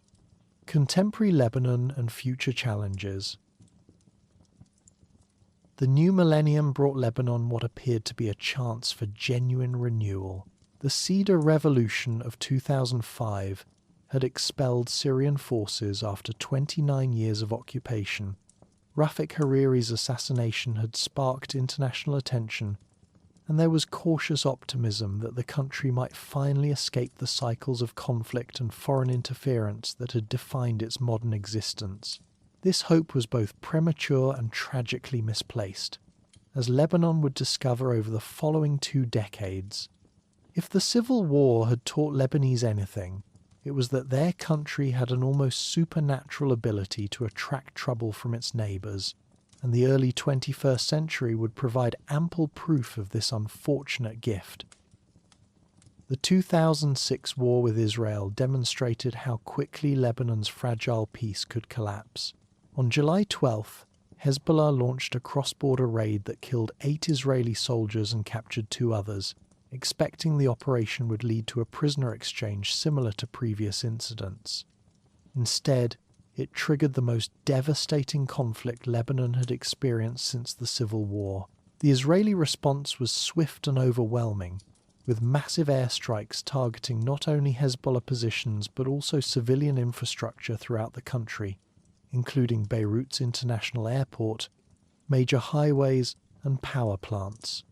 Speaker 1: Contemporary Lebanon and Future Challenges. The new millennium brought Lebanon what appeared to be a chance for genuine renewal. The Cedar Revolution of 2005 had expelled Syrian forces after 29 years of occupation. Rafik Hariri's assassination had sparked international attention, and there was cautious optimism that the country might finally escape the cycles of conflict and foreign interference that had defined its modern existence. This hope was both premature and tragically misplaced, as Lebanon would discover over the following 2 decades. If the civil war had taught Lebanese anything, it was that their country had an almost supernatural ability to attract trouble from its neighbours, and the early 21st century would provide ample proof of this unfortunate gift. The 2006 war with Israel demonstrated how quickly Lebanon's fragile peace could collapse. On July 12th, Hezbollah launched a cross-border raid that killed 8 Israeli soldiers and captured 2 others, expecting the operation would lead to a prisoner exchange similar to previous incidents. Instead, it triggered the most devastating conflict Lebanon had experienced since the Civil War. The Israeli response was swift and overwhelming, with massive airstrikes targeting not only Hezbollah positions but also civilian infrastructure throughout the country, including Beirut's international airport, major highways, and power plants.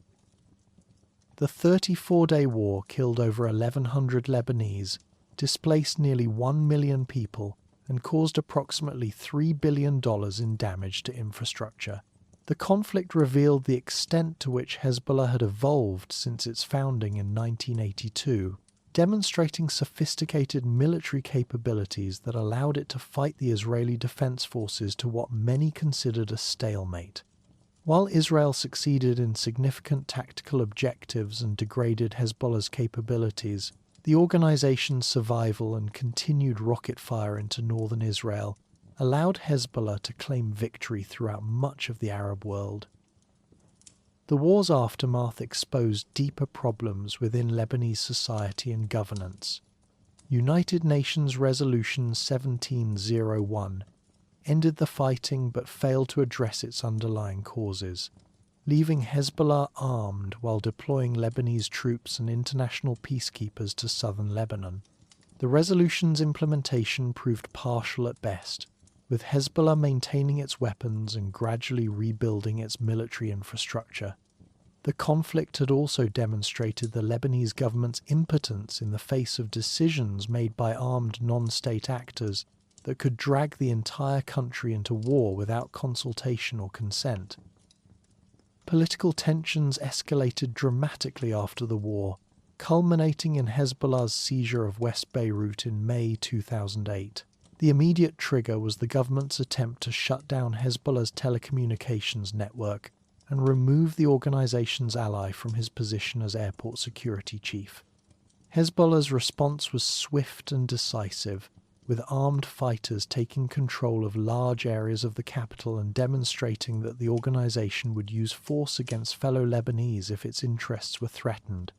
Speaker 1: The 34-day war killed over 1,100 Lebanese, displaced nearly 1 million people, and caused approximately $3 billion in damage to infrastructure. The conflict revealed the extent to which Hezbollah had evolved since its founding in 1982, demonstrating sophisticated military capabilities that allowed it to fight the Israeli Defense Forces to what many considered a stalemate. While Israel succeeded in significant tactical objectives and degraded Hezbollah's capabilities, the organization's survival and continued rocket fire into northern Israel allowed Hezbollah to claim victory throughout much of the Arab world. The war's aftermath exposed deeper problems within Lebanese society and governance. United Nations Resolution 1701 ended the fighting but failed to address its underlying causes, leaving Hezbollah armed while deploying Lebanese troops and international peacekeepers to southern Lebanon. The resolution's implementation proved partial at best, with Hezbollah maintaining its weapons and gradually rebuilding its military infrastructure. The conflict had also demonstrated the Lebanese government's impotence in the face of decisions made by armed non-state actors that could drag the entire country into war without consultation or consent. Political tensions escalated dramatically after the war, culminating in Hezbollah's seizure of West Beirut in May 2008. The immediate trigger was the government's attempt to shut down Hezbollah's telecommunications network and remove the organization's ally from his position as airport security chief. Hezbollah's response was swift and decisive, with armed fighters taking control of large areas of the capital and demonstrating that the organization would use force against fellow Lebanese if its interests were threatened.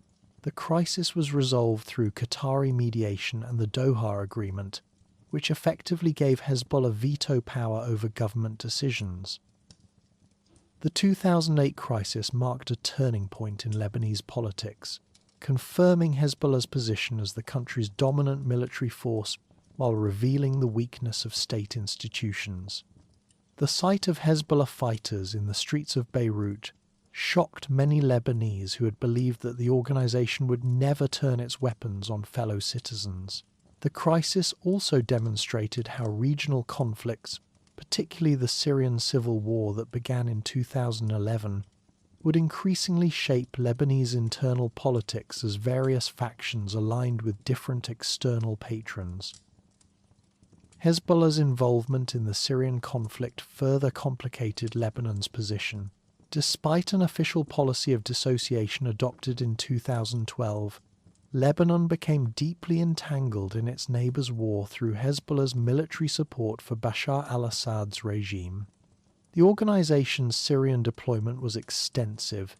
Speaker 1: The crisis was resolved through Qatari mediation and the Doha Agreement, which effectively gave Hezbollah veto power over government decisions. The 2008 crisis marked a turning point in Lebanese politics, confirming Hezbollah's position as the country's dominant military force while revealing the weakness of state institutions. The sight of Hezbollah fighters in the streets of Beirut shocked many Lebanese who had believed that the organization would never turn its weapons on fellow citizens. The crisis also demonstrated how regional conflicts, particularly the Syrian civil war that began in 2011, would increasingly shape Lebanese internal politics as various factions aligned with different external patrons. Hezbollah's involvement in the Syrian conflict further complicated Lebanon's position. Despite an official policy of dissociation adopted in 2012, Lebanon became deeply entangled in its neighbour's war through Hezbollah's military support for Bashar al-Assad's regime. The organization's Syrian deployment was extensive,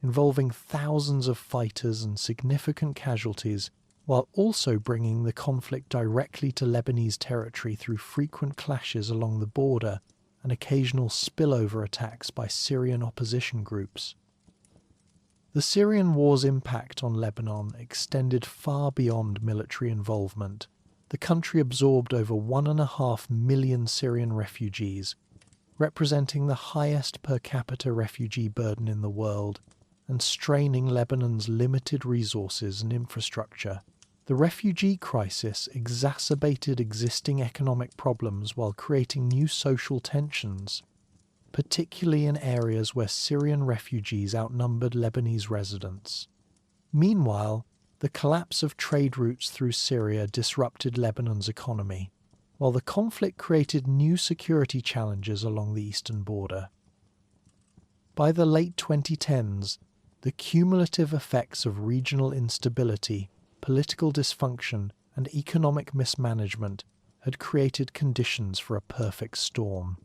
Speaker 1: involving thousands of fighters and significant casualties, while also bringing the conflict directly to Lebanese territory through frequent clashes along the border and occasional spillover attacks by Syrian opposition groups. The Syrian war's impact on Lebanon extended far beyond military involvement. The country absorbed over 1.5 million Syrian refugees, representing the highest per capita refugee burden in the world, and straining Lebanon's limited resources and infrastructure. The refugee crisis exacerbated existing economic problems while creating new social tensions, particularly in areas where Syrian refugees outnumbered Lebanese residents. Meanwhile, the collapse of trade routes through Syria disrupted Lebanon's economy, while the conflict created new security challenges along the eastern border. By the late 2010s, the cumulative effects of regional instability, political dysfunction, and economic mismanagement had created conditions for a perfect storm.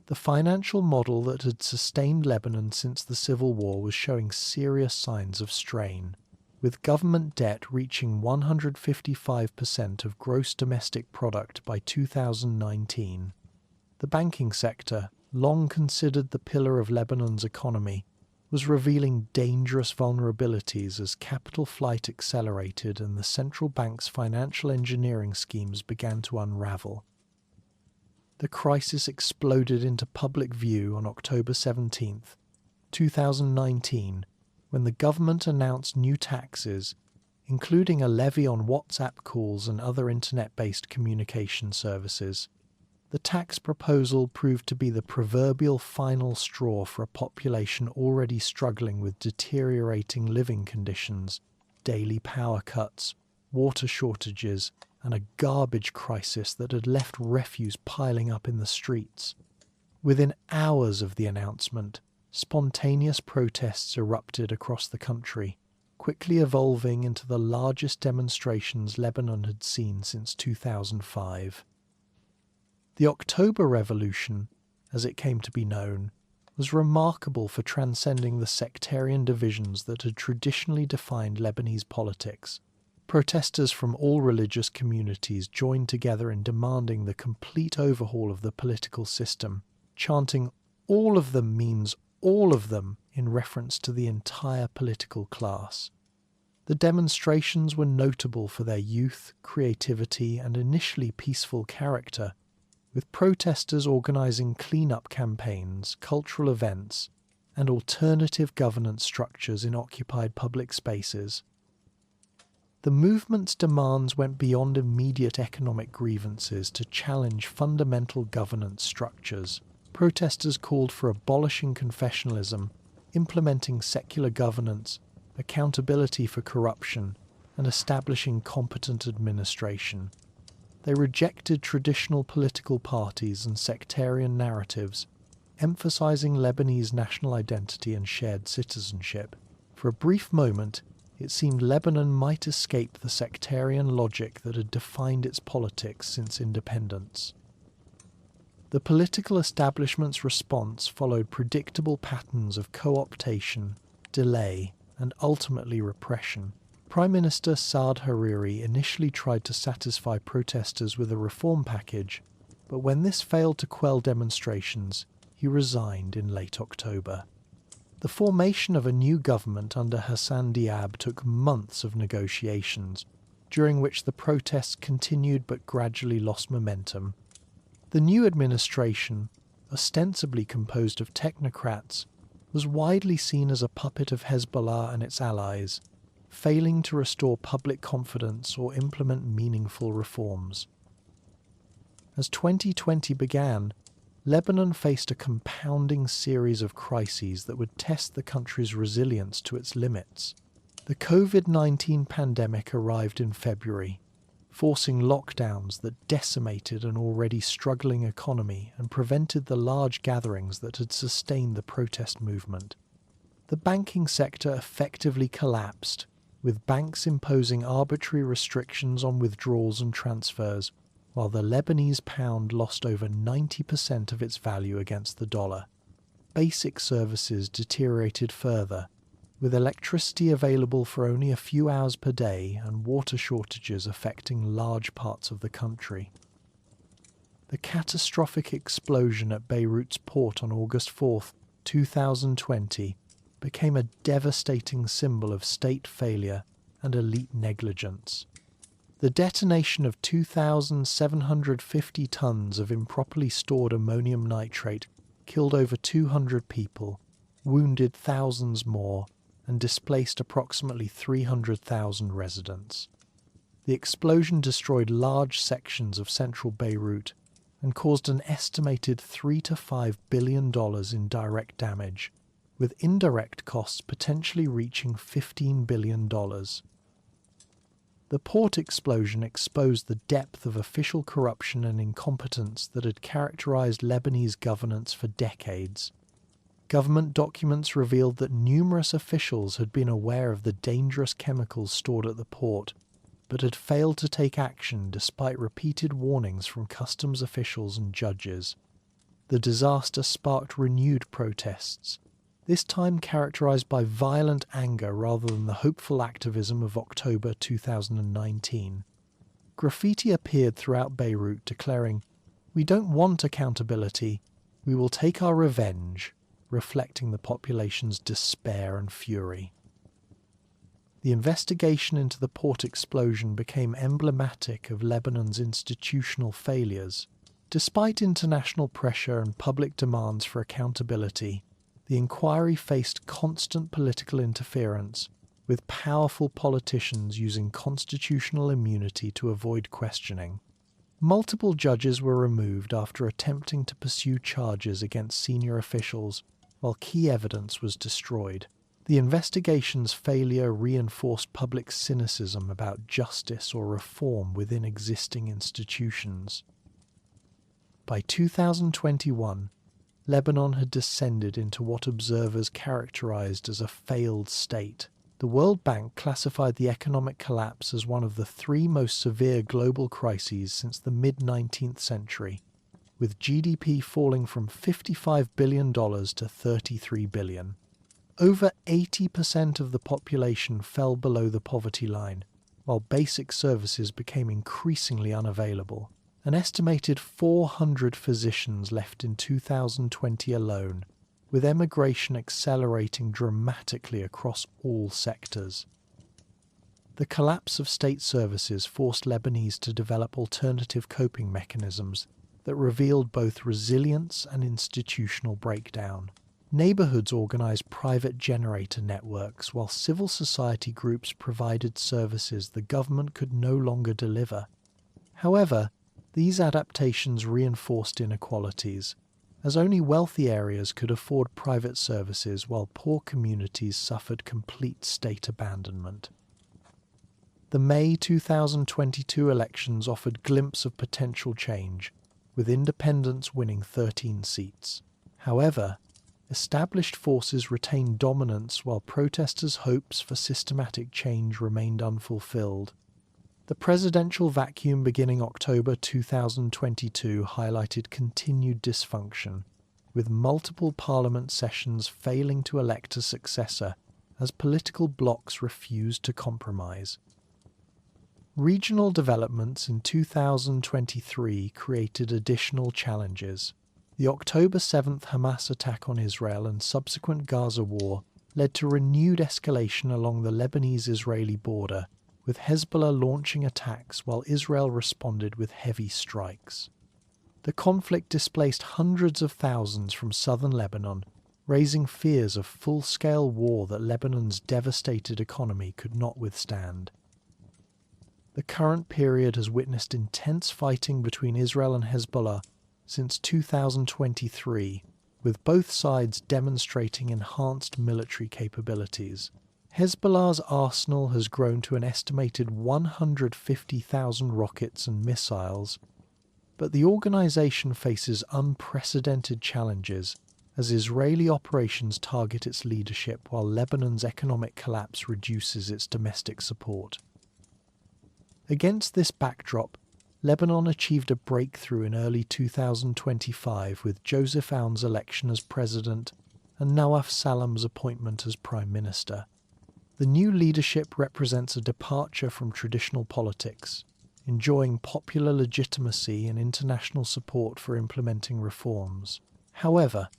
Speaker 1: The financial model that had sustained Lebanon since the civil war was showing serious signs of strain, with government debt reaching 155% of gross domestic product by 2019. The banking sector, long considered the pillar of Lebanon's economy, was revealing dangerous vulnerabilities as capital flight accelerated and the central bank's financial engineering schemes began to unravel. The crisis exploded into public view on October 17, 2019, when the government announced new taxes, including a levy on WhatsApp calls and other internet-based communication services. The tax proposal proved to be the proverbial final straw for a population already struggling with deteriorating living conditions, daily power cuts, water shortages, and a garbage crisis that had left refuse piling up in the streets. Within hours of the announcement, spontaneous protests erupted across the country, quickly evolving into the largest demonstrations Lebanon had seen since 2005. The October Revolution, as it came to be known, was remarkable for transcending the sectarian divisions that had traditionally defined Lebanese politics. Protesters from all religious communities joined together in demanding the complete overhaul of the political system, chanting, "All of them means all of them," in reference to the entire political class. The demonstrations were notable for their youth, creativity, and initially peaceful character, with protesters organising clean-up campaigns, cultural events, and alternative governance structures in occupied public spaces. The movement's demands went beyond immediate economic grievances to challenge fundamental governance structures. Protesters called for abolishing confessionalism, implementing secular governance, accountability for corruption, and establishing competent administration. They rejected traditional political parties and sectarian narratives, emphasizing Lebanese national identity and shared citizenship. For a brief moment, it seemed Lebanon might escape the sectarian logic that had defined its politics since independence. The political establishment's response followed predictable patterns of co-optation, delay, and ultimately repression. Prime Minister Saad Hariri initially tried to satisfy protesters with a reform package, but when this failed to quell demonstrations, he resigned in late October. The formation of a new government under Hassan Diab took months of negotiations, during which the protests continued but gradually lost momentum. The new administration, ostensibly composed of technocrats, was widely seen as a puppet of Hezbollah and its allies, failing to restore public confidence or implement meaningful reforms. As 2020 began, Lebanon faced a compounding series of crises that would test the country's resilience to its limits. The COVID-19 pandemic arrived in February, forcing lockdowns that decimated an already struggling economy and prevented the large gatherings that had sustained the protest movement. The banking sector effectively collapsed, with banks imposing arbitrary restrictions on withdrawals and transfers, while the Lebanese pound lost over 90% of its value against the dollar. Basic services deteriorated further, with electricity available for only a few hours per day and water shortages affecting large parts of the country. The catastrophic explosion at Beirut's port on August 4, 2020, became a devastating symbol of state failure and elite negligence. The detonation of 2,750 tons of improperly stored ammonium nitrate killed over 200 people, wounded thousands more, and displaced approximately 300,000 residents. The explosion destroyed large sections of central Beirut and caused an estimated $3 to $5 billion in direct damage, with indirect costs potentially reaching $15 billion. The port explosion exposed the depth of official corruption and incompetence that had characterized Lebanese governance for decades. Government documents revealed that numerous officials had been aware of the dangerous chemicals stored at the port, but had failed to take action despite repeated warnings from customs officials and judges. The disaster sparked renewed protests, this time characterized by violent anger rather than the hopeful activism of October 2019. Graffiti appeared throughout Beirut declaring, "We don't want accountability, we will take our revenge," reflecting the population's despair and fury. The investigation into the port explosion became emblematic of Lebanon's institutional failures. Despite international pressure and public demands for accountability, the inquiry faced constant political interference, with powerful politicians using constitutional immunity to avoid questioning. Multiple judges were removed after attempting to pursue charges against senior officials, while key evidence was destroyed. The investigation's failure reinforced public cynicism about justice or reform within existing institutions. By 2021, Lebanon had descended into what observers characterized as a failed state. The World Bank classified the economic collapse as one of the three most severe global crises since the mid-19th century, with GDP falling from $55 billion to $33 billion. Over 80% of the population fell below the poverty line, while basic services became increasingly unavailable. An estimated 400 physicians left in 2020 alone, with emigration accelerating dramatically across all sectors. The collapse of state services forced Lebanese to develop alternative coping mechanisms that revealed both resilience and institutional breakdown. Neighborhoods organized private generator networks, while civil society groups provided services the government could no longer deliver. However, these adaptations reinforced inequalities, as only wealthy areas could afford private services while poor communities suffered complete state abandonment. The May 2022 elections offered a glimpse of potential change, with independents winning 13 seats. However, established forces retained dominance while protesters' hopes for systematic change remained unfulfilled. The presidential vacuum beginning October 2022 highlighted continued dysfunction, with multiple parliament sessions failing to elect a successor as political blocs refused to compromise. Regional developments in 2023 created additional challenges. The October 7th Hamas attack on Israel and subsequent Gaza war led to renewed escalation along the Lebanese-Israeli border, with Hezbollah launching attacks while Israel responded with heavy strikes. The conflict displaced hundreds of thousands from southern Lebanon, raising fears of full-scale war that Lebanon's devastated economy could not withstand. The current period has witnessed intense fighting between Israel and Hezbollah since 2023, with both sides demonstrating enhanced military capabilities. Hezbollah's arsenal has grown to an estimated 150,000 rockets and missiles, but the organization faces unprecedented challenges as Israeli operations target its leadership while Lebanon's economic collapse reduces its domestic support. Against this backdrop, Lebanon achieved a breakthrough in early 2025 with Joseph Aoun's election as president and Nawaf Salam's appointment as prime minister. The new leadership represents a departure from traditional politics, enjoying popular legitimacy and international support for implementing reforms. However,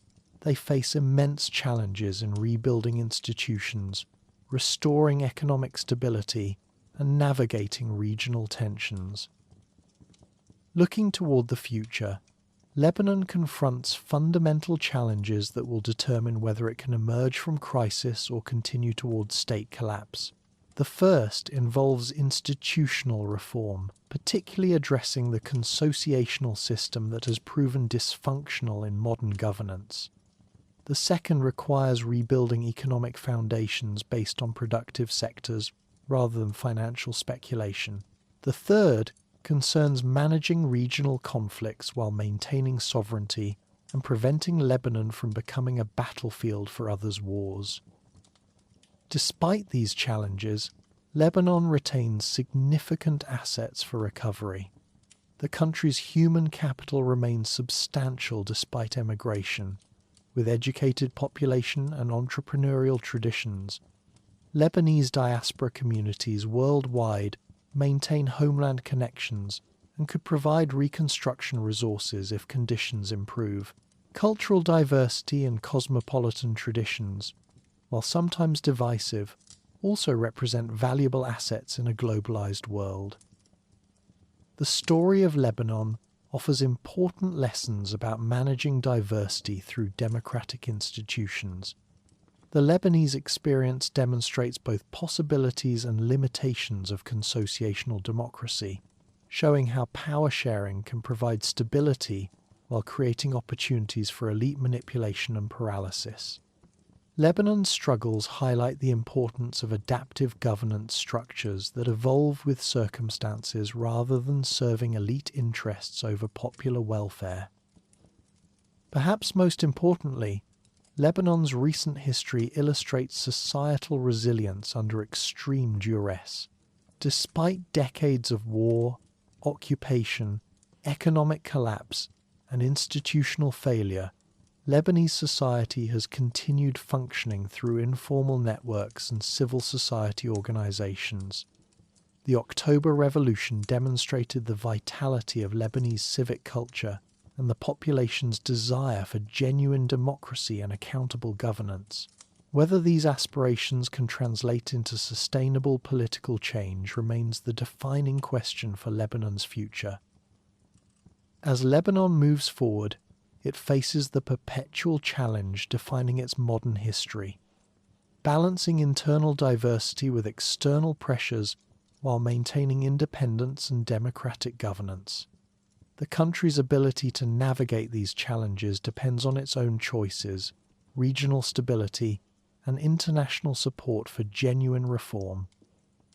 Speaker 1: they face immense challenges in rebuilding institutions, restoring economic stability, and navigating regional tensions. Looking toward the future, Lebanon confronts fundamental challenges that will determine whether it can emerge from crisis or continue towards state collapse. The first involves institutional reform, particularly addressing the consociational system that has proven dysfunctional in modern governance. The second requires rebuilding economic foundations based on productive sectors rather than financial speculation. The third concerns managing regional conflicts while maintaining sovereignty and preventing Lebanon from becoming a battlefield for others' wars. Despite these challenges, Lebanon retains significant assets for recovery. The country's human capital remains substantial despite emigration. With educated population and entrepreneurial traditions, Lebanese diaspora communities worldwide maintain homeland connections and could provide reconstruction resources if conditions improve. Cultural diversity and cosmopolitan traditions, while sometimes divisive, also represent valuable assets in a globalized world. The story of Lebanon offers important lessons about managing diversity through democratic institutions. The Lebanese experience demonstrates both possibilities and limitations of consociational democracy, showing how power sharing can provide stability while creating opportunities for elite manipulation and paralysis. Lebanon's struggles highlight the importance of adaptive governance structures that evolve with circumstances rather than serving elite interests over popular welfare. Perhaps most importantly, Lebanon's recent history illustrates societal resilience under extreme duress. Despite decades of war, occupation, economic collapse, and institutional failure, Lebanese society has continued functioning through informal networks and civil society organizations. The October Revolution demonstrated the vitality of Lebanese civic culture and the population's desire for genuine democracy and accountable governance. Whether these aspirations can translate into sustainable political change remains the defining question for Lebanon's future. As Lebanon moves forward, it faces the perpetual challenge defining its modern history, balancing internal diversity with external pressures while maintaining independence and democratic governance. The country's ability to navigate these challenges depends on its own choices, regional stability, and international support for genuine reform.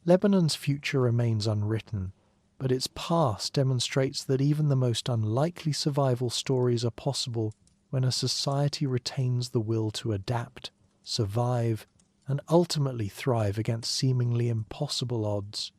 Speaker 1: Lebanon's future remains unwritten, but its past demonstrates that even the most unlikely survival stories are possible when a society retains the will to adapt, survive, and ultimately thrive against seemingly impossible odds.